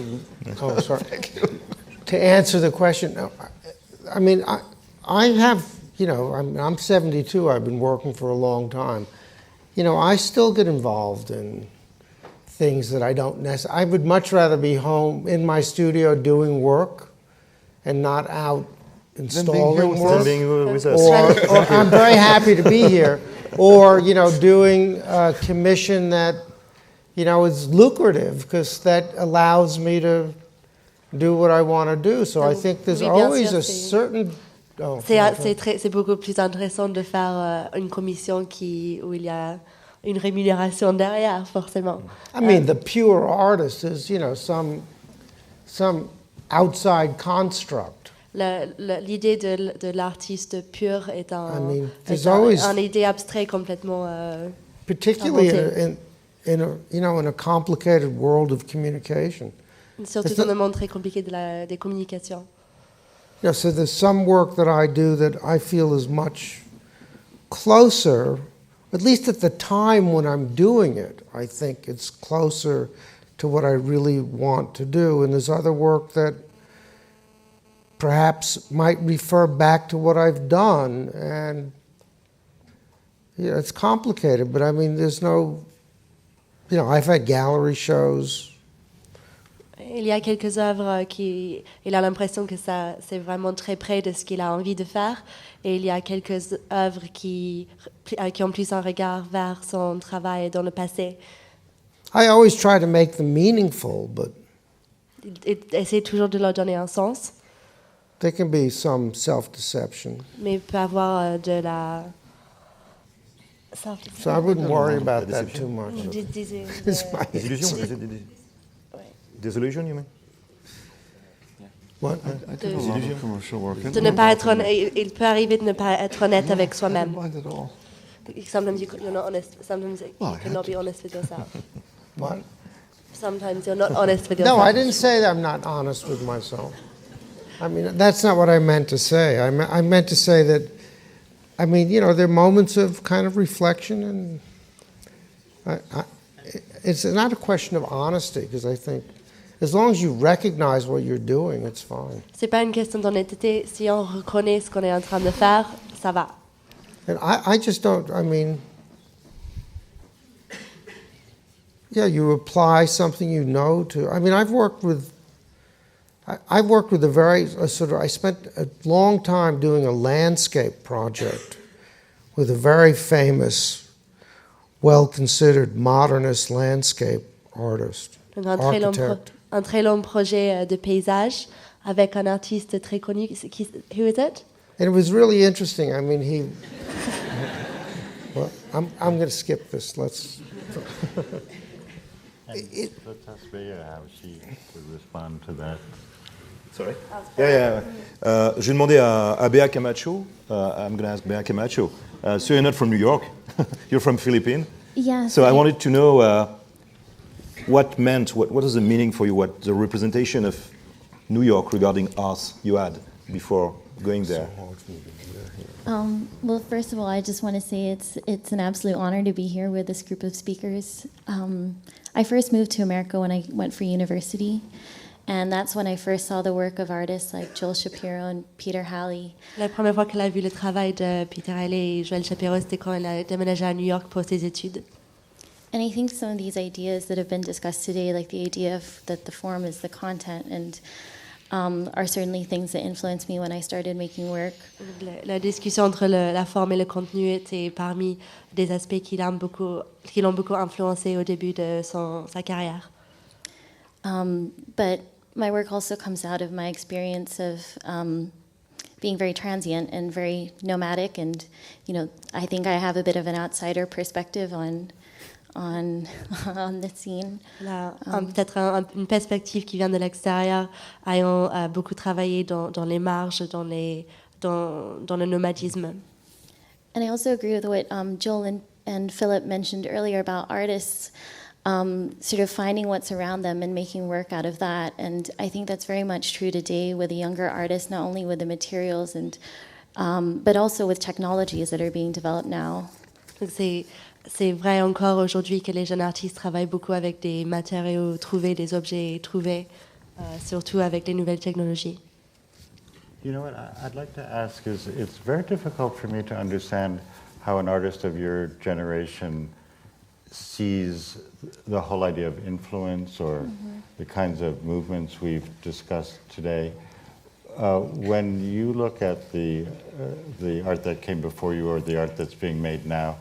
Oh, sorry. To answer the question, I mean, I have, you know, I'm 72. I've been working for a long time. You know, I still get involved in things that I don't necessarily. I would much rather be home in my studio doing work and not out installing work. Or I'm very happy to be here. Or, you know, doing a commission that, you know, is lucrative because that allows me to do what I want to do. So I think there's always a certain... Oh, c'est beaucoup plus intéressant de faire une commission où il y a une rémunération derrière, forcément. I mean, the pure artist is, you know, some outside construct. L'idée de l'artiste pur est une idée abstraite complètement particularly in a complicated world of communication. Surtout dans un monde très compliqué des communications. Yeah, so there's some work that I do that I feel is much closer, at least at the time when I'm doing it, I think it's closer to what I really want to do. And there's other work that perhaps might refer back to what I've done. And yeah, it's complicated, but I mean, there's no, you know, I've had gallery shows. Il y a quelques œuvres il a l'impression que c'est vraiment très près de ce qu'il a envie de faire. Et il y a quelques œuvres qui ont plus un regard vers son travail dans le passé. I always try to make them meaningful, but Il essaie toujours de leur donner un sens. there can be some self-deception. Mais il peut avoir de la... So I wouldn't worry about that too much. Des illusions. Disillusion, you mean? What? De ne pas être il peut arriver de ne pas être honnête avec soi-même. Sometimes you're not honest. Sometimes you cannot be honest with yourself. What? Sometimes you're not honest with yourself. No, I didn't say that I'm not honest with myself. I mean, that's not what I meant to say. I meant to say that, I mean, you know, there are moments of kind of reflection, and it's not a question of honesty, because I think as long as you recognize what you're doing, it's fine. C'est pas une question d'honnêteté. Si on reconnaît ce qu'on est en train de faire, ça va. And I just don't, I mean, yeah, you apply something you know to, I mean, I've worked with a very, I spent a long time doing a landscape project with a very famous, well-considered modernist landscape artist, architect. Un très long projet de paysage avec un artiste très connu. Who is it? And it was really interesting. I mean, well, I'm going to skip this. Let's ask Bea how she would respond to that. Sorry? Yeah. Je vais demander à Bea Camacho. I'm going to ask Bea Camacho. So you're not from New York. You're from Philippines. Yeah. So I wanted to know what is the meaning for you, what the representation of New York regarding art you had before going there? Well, first of all, I just want to say it's an absolute honor to be here with this group of speakers. I first moved to America when I went for university, and that's when I first saw the work of artists like Joel Shapiro and Peter Halley. La première fois qu'elle a vu le travail de Peter Halley et Joel Shapiro, c'était quand elle a déménagé à New York pour ses études. And I think some of these ideas that have been discussed today, like the idea that the form is the content, and are certainly things that influenced me when I started making work. La discussion entre la forme et le contenu était parmi des aspects qui l'ont beaucoup influencé au début de sa carrière. But my work also comes out of my experience of being very transient and very nomadic, and I think I have a bit of an outsider perspective on the scene. Peut-être une perspective qui vient de l'extérieur, ayant beaucoup travaillé dans les marges, dans le nomadisme. And I also agree with what Joel and Philip mentioned earlier about artists sort of finding what's around them and making work out of that. And I think that's very much true today with the younger artists, not only with the materials, but also with technologies that are being developed now. C'est vrai encore aujourd'hui que les jeunes artistes travaillent beaucoup avec des matériaux trouvés, des objets trouvés, surtout avec les nouvelles technologies. You know what I'd like to ask is, it's very difficult for me to understand how an artist of your generation sees the whole idea of influence or the kinds of movements we've discussed today. When you look at the art that came before you or the art that's being made now,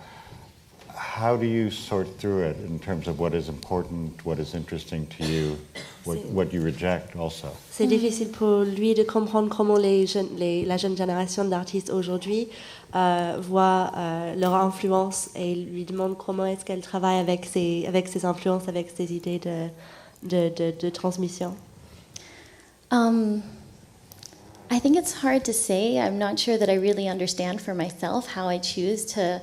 how do you sort through it in terms of what is important, what is interesting to you, what you reject also? C'est difficile pour lui de comprendre comment la jeune génération d'artistes aujourd'hui voit leur influence et lui demande comment est-ce qu'elle travaille avec ses influences, avec ses idées de transmission. I think it's hard to say. I'm not sure that I really understand for myself how I choose to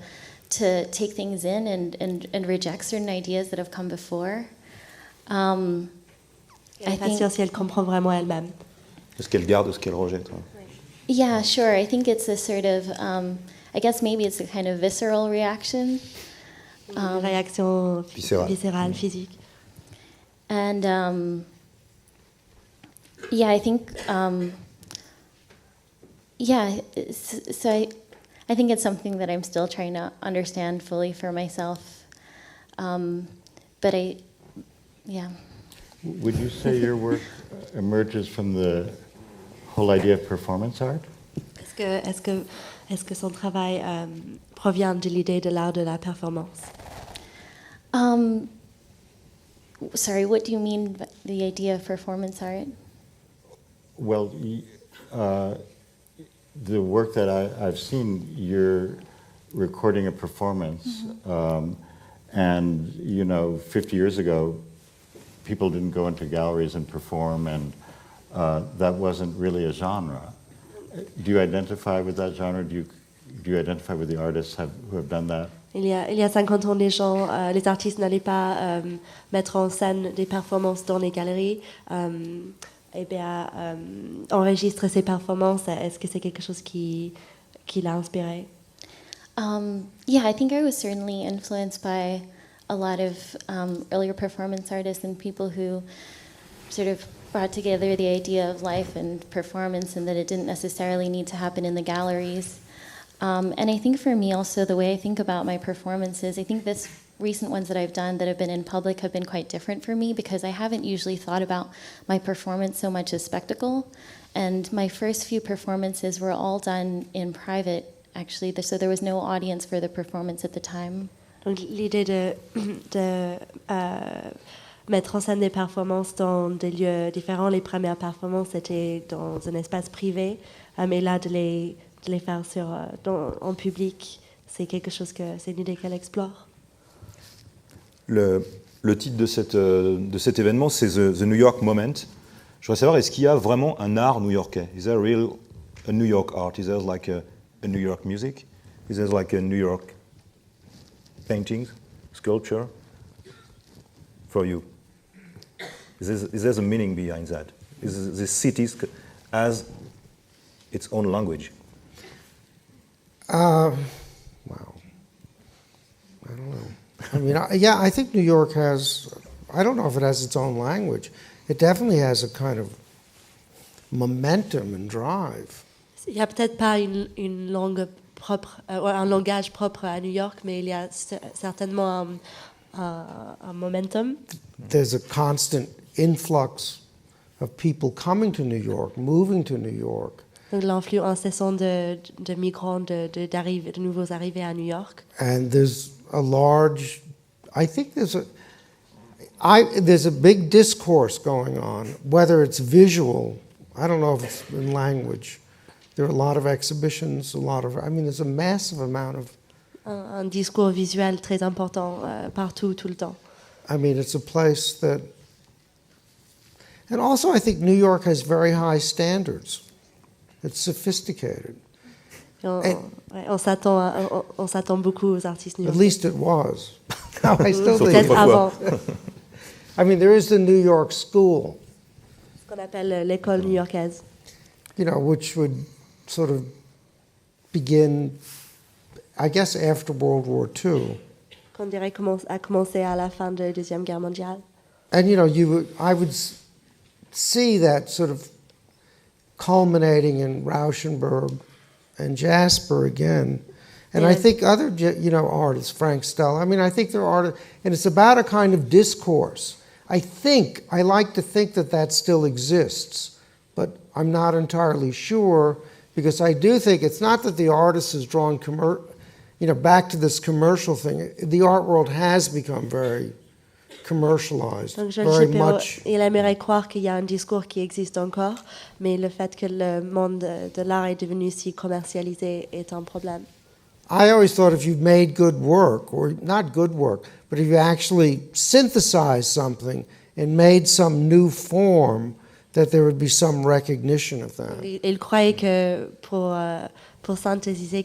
take things in and reject certain ideas that have come before. Je suis pas sûre si elle comprend vraiment elle-même. Ce qu'elle garde, ce qu'elle rejette. Ouais. Yeah, sure. I think it's a sort of, I guess maybe it's a kind of visceral reaction. Réaction viscérale, physique. And yeah, I think, so I think it's something that I'm still trying to understand fully for myself. But yeah. Would you say your work emerges from the whole idea of performance art? Est-ce que son travail provient de l'idée de l'art de la performance? Sorry, what do you mean by the idea of performance art? Well, the work that I've seen, you're recording a performance, and 50 years ago, people didn't go into galleries and perform, and that wasn't really a genre. Do you identify with that genre? Do you identify with the artists who have done that? Il y a 50 ans, les artistes n'allaient pas mettre en scène des performances dans les galeries. Et Bea enregistre ses performances. Est-ce que c'est quelque chose qui l'a inspiré? Yeah, I think I was certainly influenced by a lot of earlier performance artists and people who sort of brought together the idea of life and performance, and that it didn't necessarily need to happen in the galleries. And I think for me also, the way I think about my performances, I think this recent ones that I've done that have been in public have been quite different for me, because I haven't usually thought about my performance so much as spectacle. And my first few performances were all done in private, actually, so there was no audience for the performance at the time. Donc l'idée de mettre en scène des performances dans des lieux différents, les premières performances étaient dans un espace privé, mais là de les faire en public, c'est c'est une idée qu'elle explore. Le titre de cet événement, c'est The New York Moment. Je voudrais savoir, est-ce qu'il y a vraiment un art new-yorkais? Is there a New York art? Is there like a New York music? Is there like a New York painting, sculpture? For you, is there a meaning behind that? Is this city has its own language? Wow. I don't know. I mean, I think New York has, I don't know if it has its own language. It definitely has a kind of momentum and drive. Il n'y a peut-être pas une langue propre, un langage propre à New York, mais il y a certainement un momentum. There's a constant influx of people coming to New York, moving to New York. Donc l'influx incessant de migrants, de nouveaux arrivés à New York. And there's a large, I think there's a big discourse going on, whether it's visual, I don't know if it's in language. There are a lot of exhibitions, there's a massive amount of... Un discours visuel très important partout, tout le temps. I mean, it's a place that... And also I think New York has very high standards. It's sophisticated. On s'attend beaucoup aux artistes new-yorkais. At least it was. I still think Peut-être avant. I mean, there is the New York School, Ce qu'on appelle l'école new-yorkaise. you know, which would sort of begin, I guess, after World War II. Qu'on dirait a commencé à la fin de la Deuxième Guerre mondiale. And, you know, I would see that sort of culminating in Rauschenberg and Jasper again. And I think other, you know, artists, Frank Stella, I mean, I think there are artists, and it's about a kind of discourse. I like to think that still exists, but I'm not entirely sure, because I do think it's not that the artist is drawn, you know, back to this commercial thing. The art world has become very commercialized, Donc, very Shapiro, much. il aimerait croire qu'il y a un discours qui existe encore, mais le fait que le monde de l'art est devenu si commercialisé est un problème. I always thought if you made good work, or not good work, but if you actually synthesized something and made some new form, that there would be some recognition of that. Il croyait que pour synthétiser,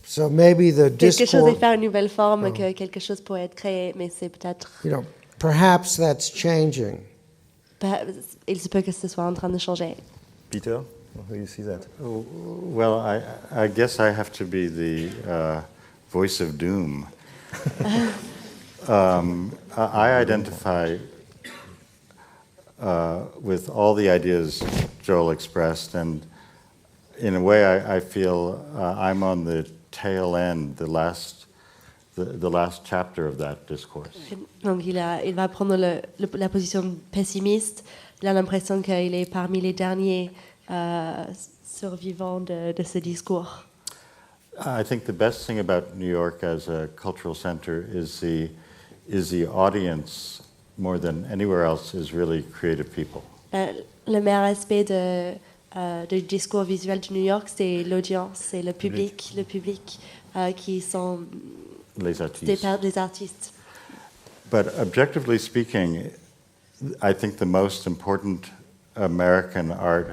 So maybe the quelque chose et discourse, faire une nouvelle forme, que quelque chose pourrait être créé, mais c'est peut-être... you know, perhaps that's changing. Il se peut que ce soit en train de changer. Peter, how do you see that? Well, I guess I have to be the voice of doom. I identify with all the ideas Joel expressed, and in a way I feel I'm on the tail end, the last chapter of that discourse. Donc il va prendre la position pessimiste. Il a l'impression qu'il est parmi les derniers survivants de ce discours. I think the best thing about New York as a cultural center is the audience, more than anywhere else, is really creative people. Le meilleur aspect du discours visuel de New York, c'est l'audience, c'est le public qui sont Les artistes. des artistes. But objectively speaking, I think the most important American art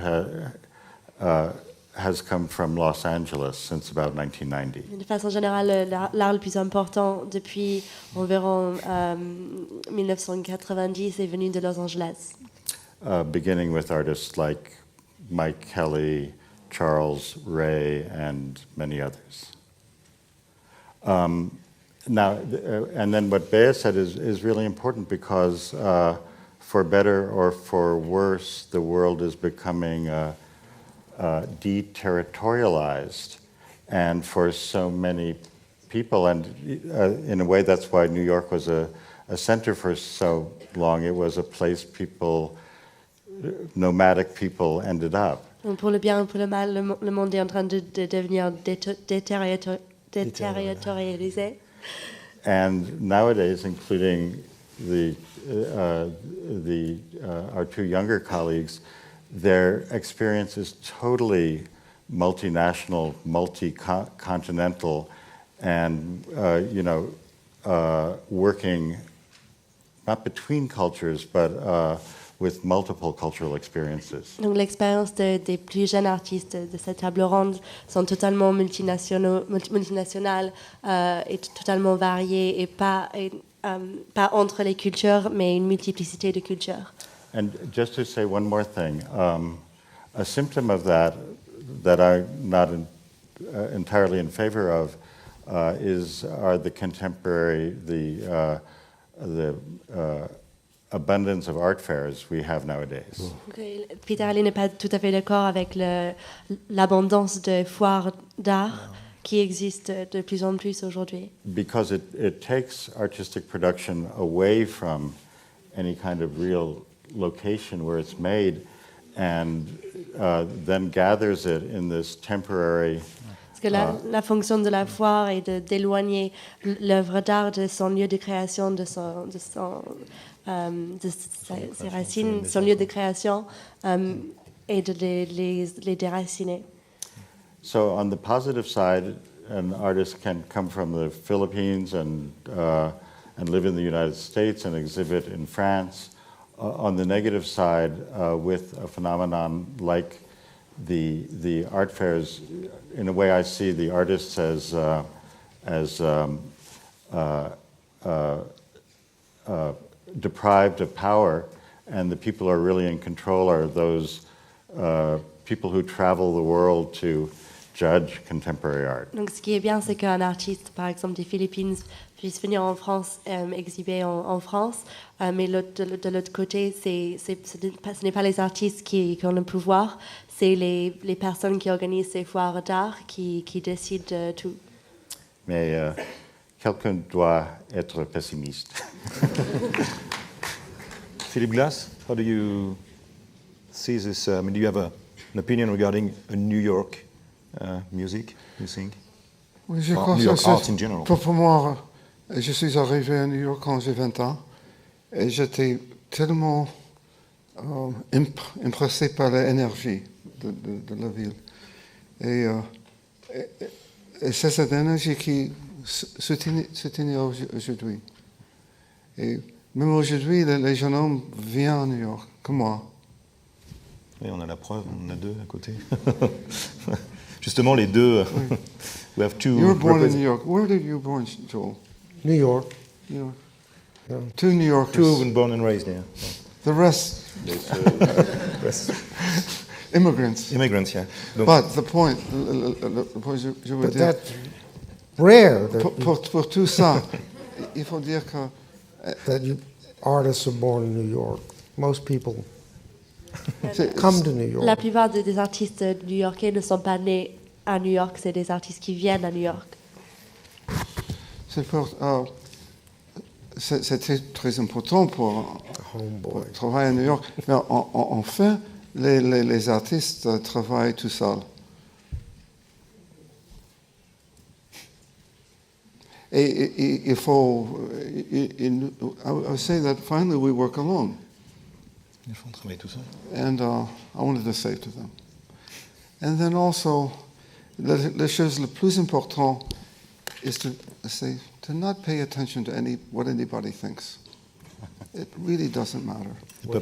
has come from Los Angeles since about 1990. De façon générale, l'art le plus important depuis environ 1990 est venu de Los Angeles. Beginning with artists like Mike Kelly, Charles Ray, and many others. Now, and then what Bea said is really important, because for better or for worse, the world is becoming deterritorialized, and for so many people, and in a way that's why New York was a center for so long. It was a place nomadic people ended up. Donc pour le bien ou pour le mal, le monde est en train de devenir déterritorialisé. And nowadays, including our two younger colleagues, their experience is totally multinational, multi-continental, and working not between cultures, but with multiple cultural experiences. Donc l'expérience des plus jeunes artistes de cette table ronde sont totalement multinationales et totalement variées, et pas entre les cultures, mais une multiplicité de cultures. And just to say one more thing, a symptom of that I'm not entirely in favor of are the contemporary, the abundance of art fairs we have nowadays. Peter Halley n'est pas tout à fait d'accord avec l'abondance de foires d'art qui existent de plus en plus aujourd'hui. Because it takes artistic production away from any kind of real location where it's made, and then gathers it in this temporary. Parce que la fonction de la foire est d'éloigner l'œuvre d'art de son lieu de création, de ses racines, son lieu de création, et de les déraciner. So on the positive side, an artist can come from the Philippines and live in the United States and exhibit in France. On the negative side, with a phenomenon like the art fairs, in a way I see the artists as deprived of power, and the people who are really in control are those people who travel the world to judge contemporary art. Donc ce qui est bien, c'est qu'un artiste, par exemple des Philippines, puisse venir en France, exhiber en France, mais de l'autre côté, ce n'est pas les artistes qui ont le pouvoir, c'est les personnes qui organisent ces foires d'art qui décident de tout. Mais quelqu'un doit être pessimiste. Philippe Glass, how do you see this? Do you have an opinion regarding a New York music, you think? Oui, je Or crois New que York art in general. pour moi, je suis arrivé à New York quand j'ai 20 ans et j'étais tellement impressé par l'énergie de la ville. Et c'est cette énergie qui se tenait aujourd'hui. Et même aujourd'hui, les jeunes hommes viennent à New York, comme moi. Oui, on a la preuve, on en a deux à côté. Justement, les deux. Oui. We have two. You were born in New York. Where did you born, Joel? New York. New York. Yeah. Two New Yorkers. Two born and raised here. The rest, immigrants. Immigrants, yeah. Donc, But the point, le point je veux But dire, that's rare pour tout ça, il faut dire que that artists are born in New York. Most people c'est- come to New York. La plupart des artistes new-yorkais ne sont pas nés à New York, c'est des artistes qui viennent à New York. c'est très important pour Homeboy. travailler à New York. Mais en fait, les artistes travaillent tout seuls. Et il faut. I would say that finally we work alone. ils font travailler tout ça. And I wanted to say to them. And then also, la chose la plus importante is to say, to not pay attention to what anybody thinks. It really doesn't matter. Oui.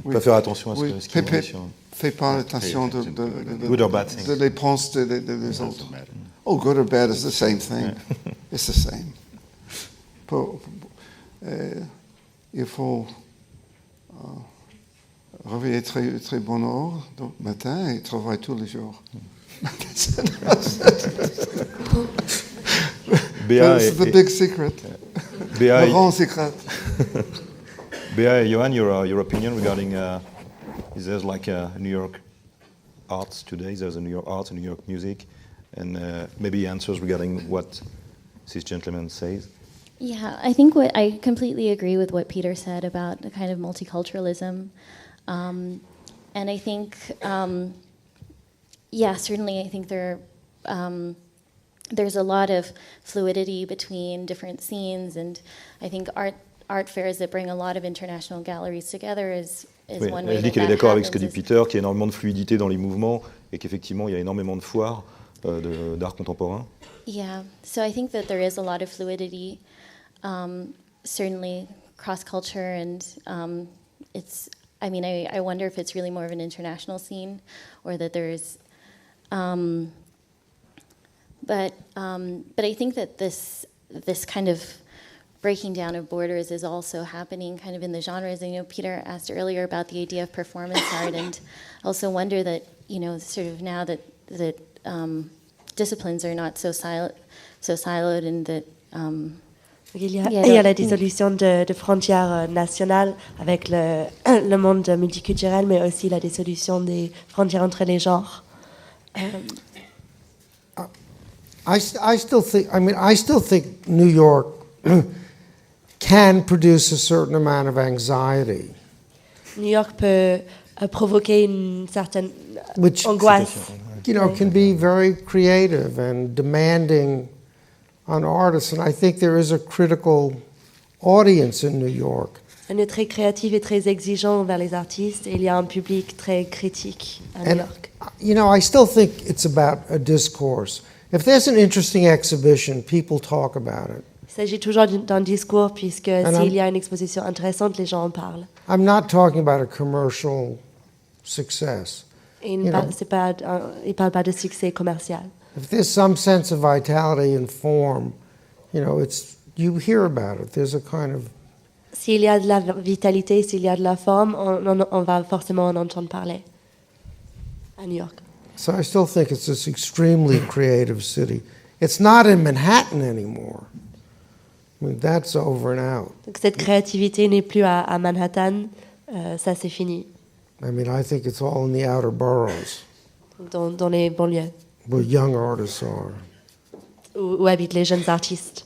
Oui. Pas faire attention à ce Oui. ce qu'ils vont dire. Fais pas attention Good or bad things. de les pensées des autres. Oh, good or bad is the same thing. It's the same. Il faut réveiller très bonne heure le matin et travailler tous les jours. That's the big secret. Bea, Le grand secret. Bea, Johan, your opinion regarding is there like New York arts today? There's a New York arts and New York music, and maybe answers regarding what this gentleman says. Yeah, I think I completely agree with what Peter said about the kind of multiculturalism. And I think, certainly I think there's a lot of fluidity between different scenes, and I think art fairs that bring a lot of international galleries together is Oui, one way elle dit that qu'elle est that d'accord avec ce que dit happens. Peter, qu'il y a énormément de fluidité dans les mouvements et qu'effectivement il y a énormément de foires d'art contemporain. Yeah, so I think that there is a lot of fluidity, certainly cross-culture, and I wonder if it's really more of an international scene, or that there's, but I think that this kind of breaking down of borders is also happening kind of in the genres. And, Peter asked earlier about the idea of performance art, and I also wonder that, sort of now that disciplines are not so siloed, and that Il y a la dissolution de frontières nationales avec le monde multiculturel, mais aussi la dissolution des frontières entre les genres. I still think New York can produce a certain amount of anxiety, New York peut provoquer une certaine which angoisse. can be very creative and demanding on artists, and I think there is a critical audience in New York. On est très créatif et très exigeant envers les artistes, et il y a un public très critique à New And York. I still think it's about a discourse. If there's an interesting exhibition, people talk about it. Il s'agit toujours d'un discours, puisque I'm- s'il y a une exposition intéressante, les gens en parlent. I'm not talking about a commercial success. Et il You ne know. parle pas de succès commercial. If there's some sense of vitality and form, it's you hear about it. There's a kind of S'il y a de la vitalité, s'il y a de la forme, on va forcément en entendre parler à New York. So I still think it's this extremely creative city. It's not in Manhattan anymore. I mean, that's over and out. Donc cette créativité n'est plus à Manhattan, ça c'est fini, I mean, I think it's all in the outer boroughs dans les banlieues, where young artists are. où habitent les jeunes artistes.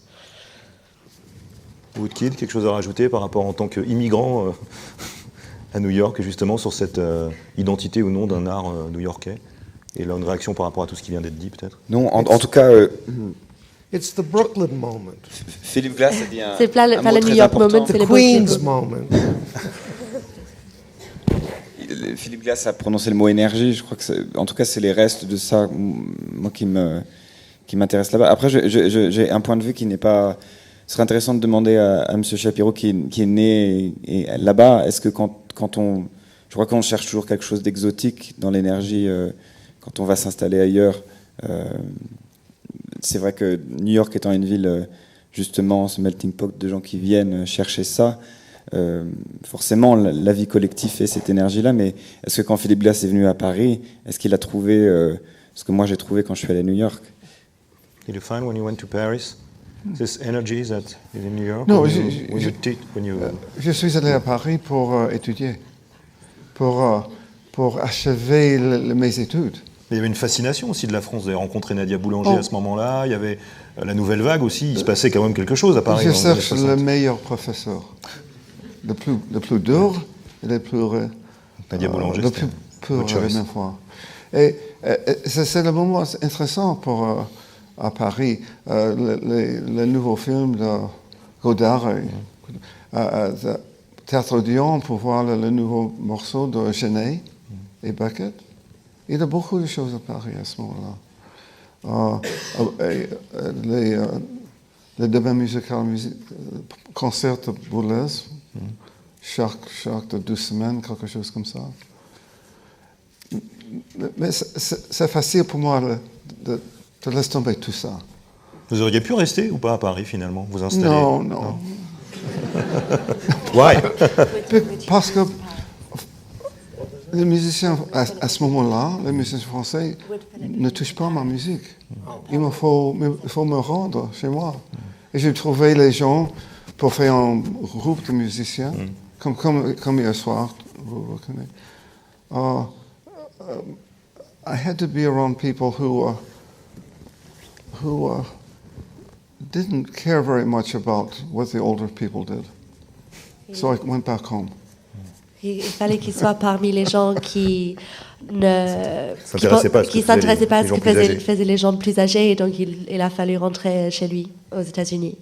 Woodkid, quelque chose à rajouter par rapport en tant qu'immigrant à New York, justement, sur cette identité ou non d'un art new-yorkais? Et là, une réaction par rapport à tout ce qui vient d'être dit, peut-être? Non, en tout cas, It's the Brooklyn moment, Philippe Glass a dit C'est pas le mot New très York important. moment, c'est the les Queens Brooklyn. moment. Philippe Glass a prononcé le mot énergie. Je crois que, en tout cas, c'est les restes de ça, moi, qui m'intéresse là-bas. Après, j'ai un point de vue qui n'est pas. Ce serait intéressant de demander à M. Shapiro, qui est né là-bas, est-ce que quand on. Je crois qu'on cherche toujours quelque chose d'exotique dans l'énergie quand on va s'installer ailleurs. C'est vrai que New York étant une ville, justement, ce melting pot de gens qui viennent chercher ça, forcément, la vie collective fait cette énergie-là, mais est-ce que quand Philippe Glass est venu à Paris, est-ce qu'il a trouvé ce que moi j'ai trouvé quand je suis allé à New York? Did you find when you went to Paris this energy that is in New York? Non, je je suis allé à Paris pour étudier, pour achever mes études. Il y avait une fascination aussi de la France. Vous avez rencontré Nadia Boulanger à ce moment-là. Il y avait la nouvelle vague aussi. Il se passait quand même quelque chose à Paris. Je cherche le meilleur professeur, le plus dur et le plus Nadia Boulanger, le plus pur la même fois. Et c'est le moment intéressant pour à Paris le nouveau film de Godard, Théâtre de Saint-Étienne, pour voir le nouveau morceau de Genet et Beckett. Il y a beaucoup de choses à Paris à ce moment-là. Les débats musicaux, concerts de Boulez, chaque 2 semaines, quelque chose comme ça. Mais c'est facile pour moi de laisser tomber tout ça. Vous auriez pu rester ou pas à Paris finalement, vous installer? Non. Why? Parce que les musiciens, à ce moment-là, les musiciens français ne touchent pas à ma musique. Il faut me rendre chez moi. Et j'ai trouvé les gens pour faire un groupe de musiciens, comme hier soir, vous reconnaissez. I had to be around people who didn't care very much about what the older people did. So I went back home. Il fallait qu'il soit parmi les gens qui ne s'intéressaient pas à ce que faisaient les gens plus âgés, et donc il a fallu rentrer chez lui aux États-Unis.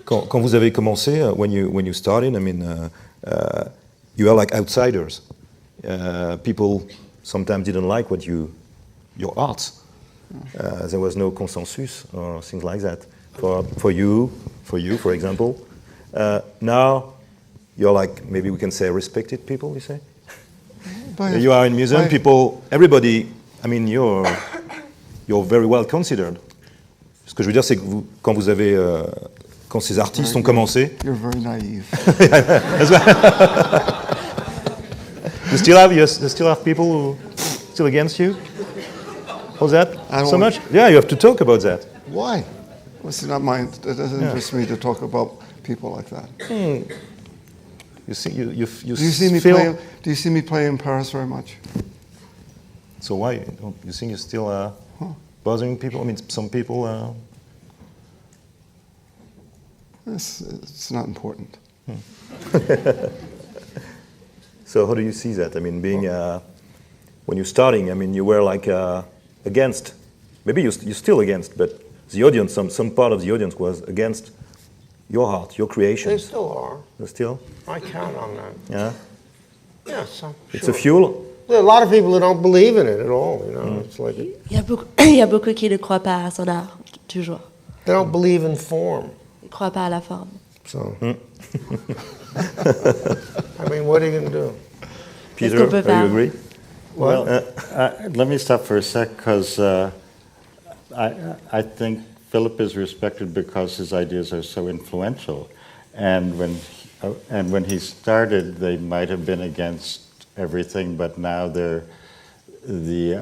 Quand vous avez commencé, when you started, I mean, you were like outsiders. People sometimes didn't like your art. There was no consensus or things like that. For you, for example. Now, you're like, maybe we can say respected people, you say? You are in museum, people, everybody, I mean, you're very well considered. Ce que je veux dire, c'est que quand ces artistes ont commencé... You're very naive. You still have people who still against you? How's that? So much? Yeah, you have to talk about that. Why? Well, it's not mine. It doesn't interest me to talk about people like that. You see, you do you see me play in Paris very much? So why? You think you're still bothering people? I mean, some people... It's not important. So how do you see that? I mean, being when you're starting, I mean, you were like against. Maybe you're still against, but the audience, some part of the audience was against your art, your creations. They still are. They still? I count on that. Yeah? Yeah, It's a fuel? There are a lot of people who don't believe in it at all, you know. It's like Il y a beaucoup qui ne croient pas à son art, toujours. they don't believe in form. Ils ne croient pas à la forme. So, I mean, what are you going to do? Peter, do you agree? Well, let me stop for a sec, because I think Philip is respected because his ideas are so influential. And when he started, they might have been against everything, but now they're the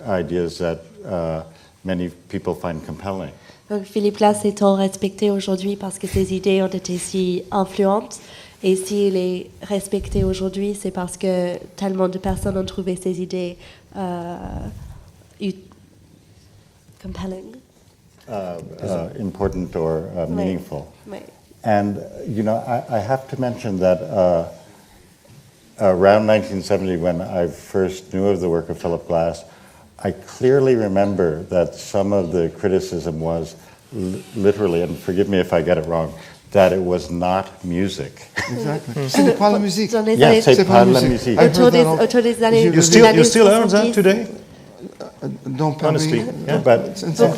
ideas that many people find compelling. Donc Philippe Glass est tant respecté aujourd'hui parce que ses idées ont été si influentes. Et s'il est respecté aujourd'hui, c'est parce que tellement de personnes ont trouvé ses idées compelling. Important or meaningful. Oui. And, you know, I have to mention that around 1970, when I first knew of the work of Philip Glass, I clearly remember that some of the criticism was literally, and forgive me if I get it wrong, that it was not music. Exactly. Ce n'est pas la musique. Yes, c'est pas la musique. Autour des années You still earn that today? Dans Paris, Honestly, yeah.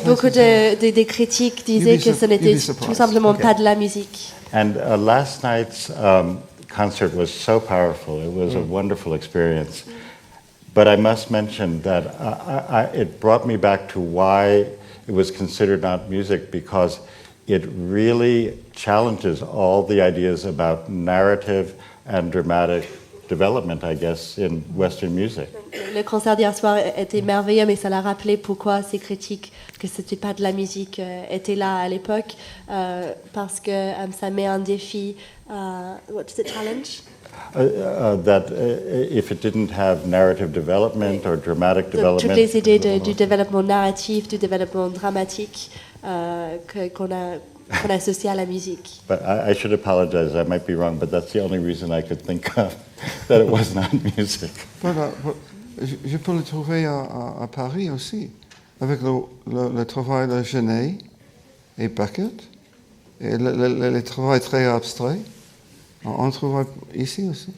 Beaucoup de critiques disaient que ce n'était tout simplement pas de la musique. And last night's concert was so powerful. It was a wonderful experience. But I must mention that it brought me back to why it was considered not music, because it really challenges all the ideas about narrative and dramatic development, I guess, in Western music. Le concert d'hier soir était merveilleux, mais ça l'a rappelé pourquoi ces critiques que c'était pas de la musique étaient là à l'époque, parce que ça met un défi. What's the challenge? That if it didn't have narrative development or dramatic development. Toutes les idées du développement narratif, du développement dramatique qu'on associe à la musique. But I should apologize, I might be wrong, but that's the only reason I could think of, that it was not music. Voilà, je peux le trouver à Paris aussi, avec le travail de Genet et Beckett, et le travail très abstrait. On trouve ici aussi.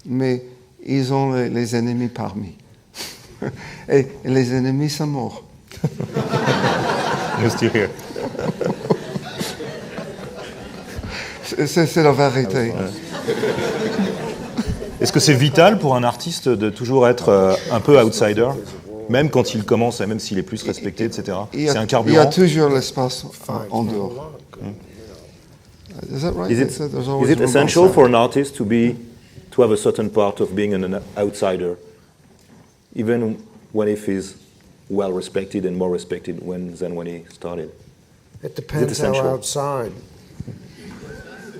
Mais ils ont les ennemis parmi. Et les ennemis sont morts. You're still here. C'est la vérité. Est-ce que c'est vital pour un artiste de toujours être un peu outsider, même quand il commence, même s'il est plus respecté, etc. C'est un carburant. Il y a toujours l'espace en dehors. Is that right? Is it essential for an artist to have a certain part of being an outsider, even when he is well respected and more respected than when he started? It depends how outside.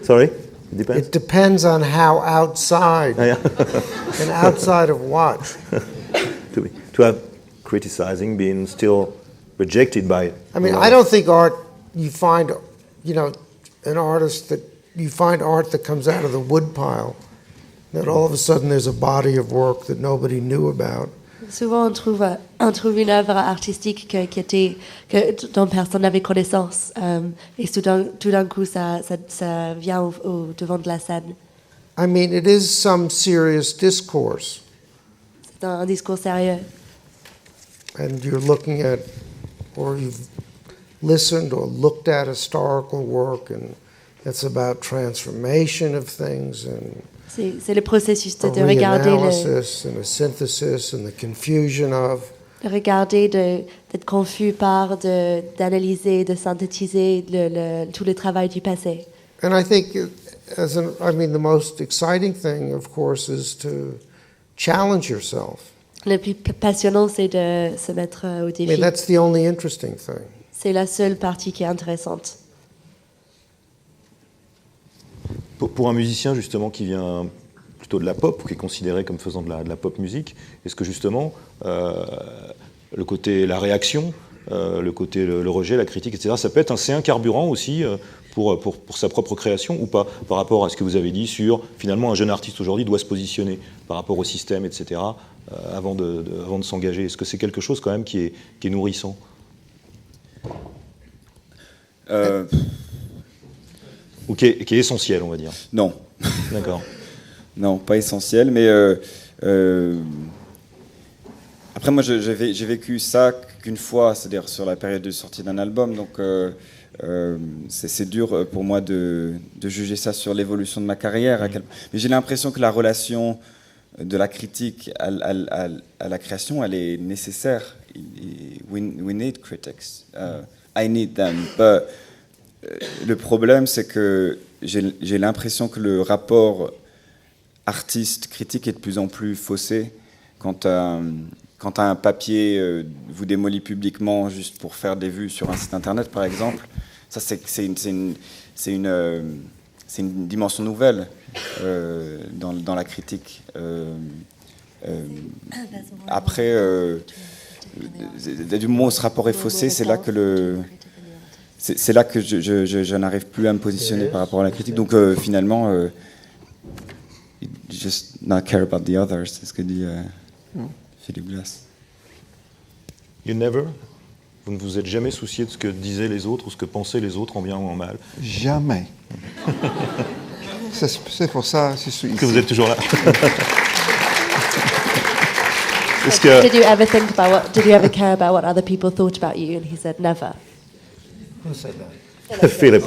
Sorry? It depends? It depends on how outside. Yeah. And outside of what? to have criticizing, being still rejected by... I mean, I don't think art, you find, an artist that, you find art that comes out of the woodpile, that all of a sudden there's a body of work that nobody knew about. Souvent, on trouve une œuvre artistique dont personne n'avait connaissance. Et tout d'un coup, ça vient au devant de la scène. I mean, it is some serious discourse. C'est un discours sérieux. And you're looking at, or you've listened or looked at historical work, and it's about transformation of things and c'est le processus de regarder and a synthesis and the confusion of. Regarder, d'être confus par, d'analyser, de synthétiser tout le travail du passé. And I think, the most exciting thing, of course, is to challenge yourself. Le plus passionnant, c'est de se mettre au défi. I mean, that's the only interesting thing. C'est la seule partie qui est intéressante. Pour un musicien justement qui vient plutôt de la pop, qui est considéré comme faisant de la pop musique, est-ce que justement le côté, la réaction, le côté le rejet, la critique, etc., ça peut être c'est un carburant aussi pour sa propre création ou pas, par rapport à ce que vous avez dit sur finalement un jeune artiste aujourd'hui doit se positionner par rapport au système, etc., avant de s'engager. Est-ce que c'est quelque chose quand même qui est nourrissant? Ou qui est essentiel, on va dire. Non. D'accord. Non, pas essentiel, mais après moi j'ai vécu ça qu'une fois, c'est-à-dire sur la période de sortie d'un album, donc c'est dur pour moi de juger ça sur l'évolution de ma carrière. Mais j'ai l'impression que la relation de la critique à la création, elle est nécessaire. we need critics. I need them. But le problème, c'est que j'ai l'impression que le rapport artiste-critique est de plus en plus faussé. Quand un papier vous démolit publiquement juste pour faire des vues sur un site internet, par exemple, ça c'est une dimension nouvelle dans la critique. Après, du moment où ce rapport est faussé, c'est là que je n'arrive plus à me positionner par rapport à la critique. Donc finalement, just not care about the others, c'est ce que dit Philippe Glass. You never? Vous ne vous êtes jamais soucié de ce que disaient les autres ou ce que pensaient les autres en bien ou en mal? Jamais. C'est pour ça que je suis ici. Que vous êtes toujours là. Did you ever think about did you ever care about what other people thought about you? And he said never. Who said that? Philip.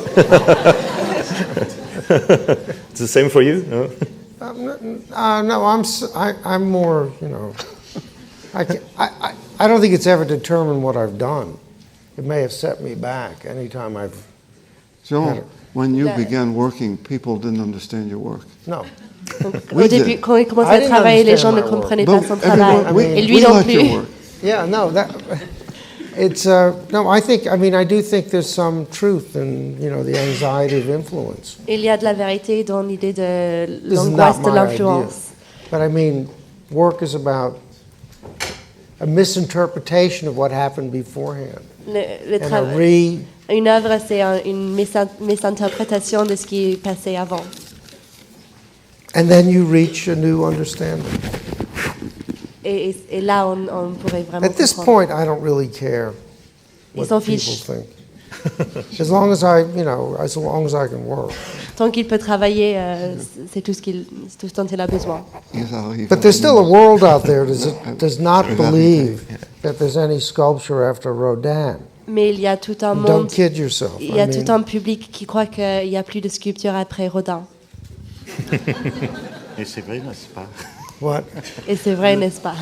It's the same for you? No? No, I'm more, you know, I don't think it's ever determined what I've done. It may have set me back anytime I've... John, when you began working, people didn't understand your work. No. Au début, quand il commençait à travailler, les gens ne comprenaient pas son travail. Et lui non plus. Yeah, no, it's no. I do think there's some truth in, you know, the anxiety of influence. Il y a de la vérité dans l'idée de l'angoisse de l'influence. But I mean, work is about a misinterpretation of what happened beforehand. Une œuvre, c'est une misinterprétation de ce qui est passé avant. And then you reach a new understanding. Et là, on pourrait vraiment. At this point, I don't really care what people think. As long as I can work. Tant qu'il peut travailler, c'est tout ce dont il a besoin. But there's still a world out there that does not believe that there's any sculpture after Rodin. Mais il y a tout un monde. Don't kid yourself. Il y a tout un public qui croit qu'il n'y a plus de sculpture après Rodin. Et c'est vrai, n'est-ce pas? What? Et c'est vrai, n'est-ce pas?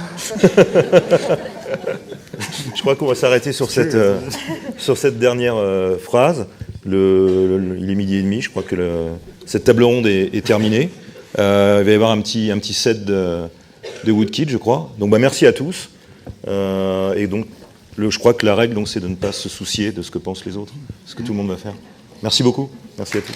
Je crois qu'on va s'arrêter sur cette dernière phrase. Il est 12h30, je crois que cette table ronde est terminée. Il va y avoir un petit set de Woodkid, je crois. Donc merci à tous. Et donc je crois que la règle, c'est de ne pas se soucier de ce que pensent les autres, ce que tout le monde va faire. Merci beaucoup. Merci à tous.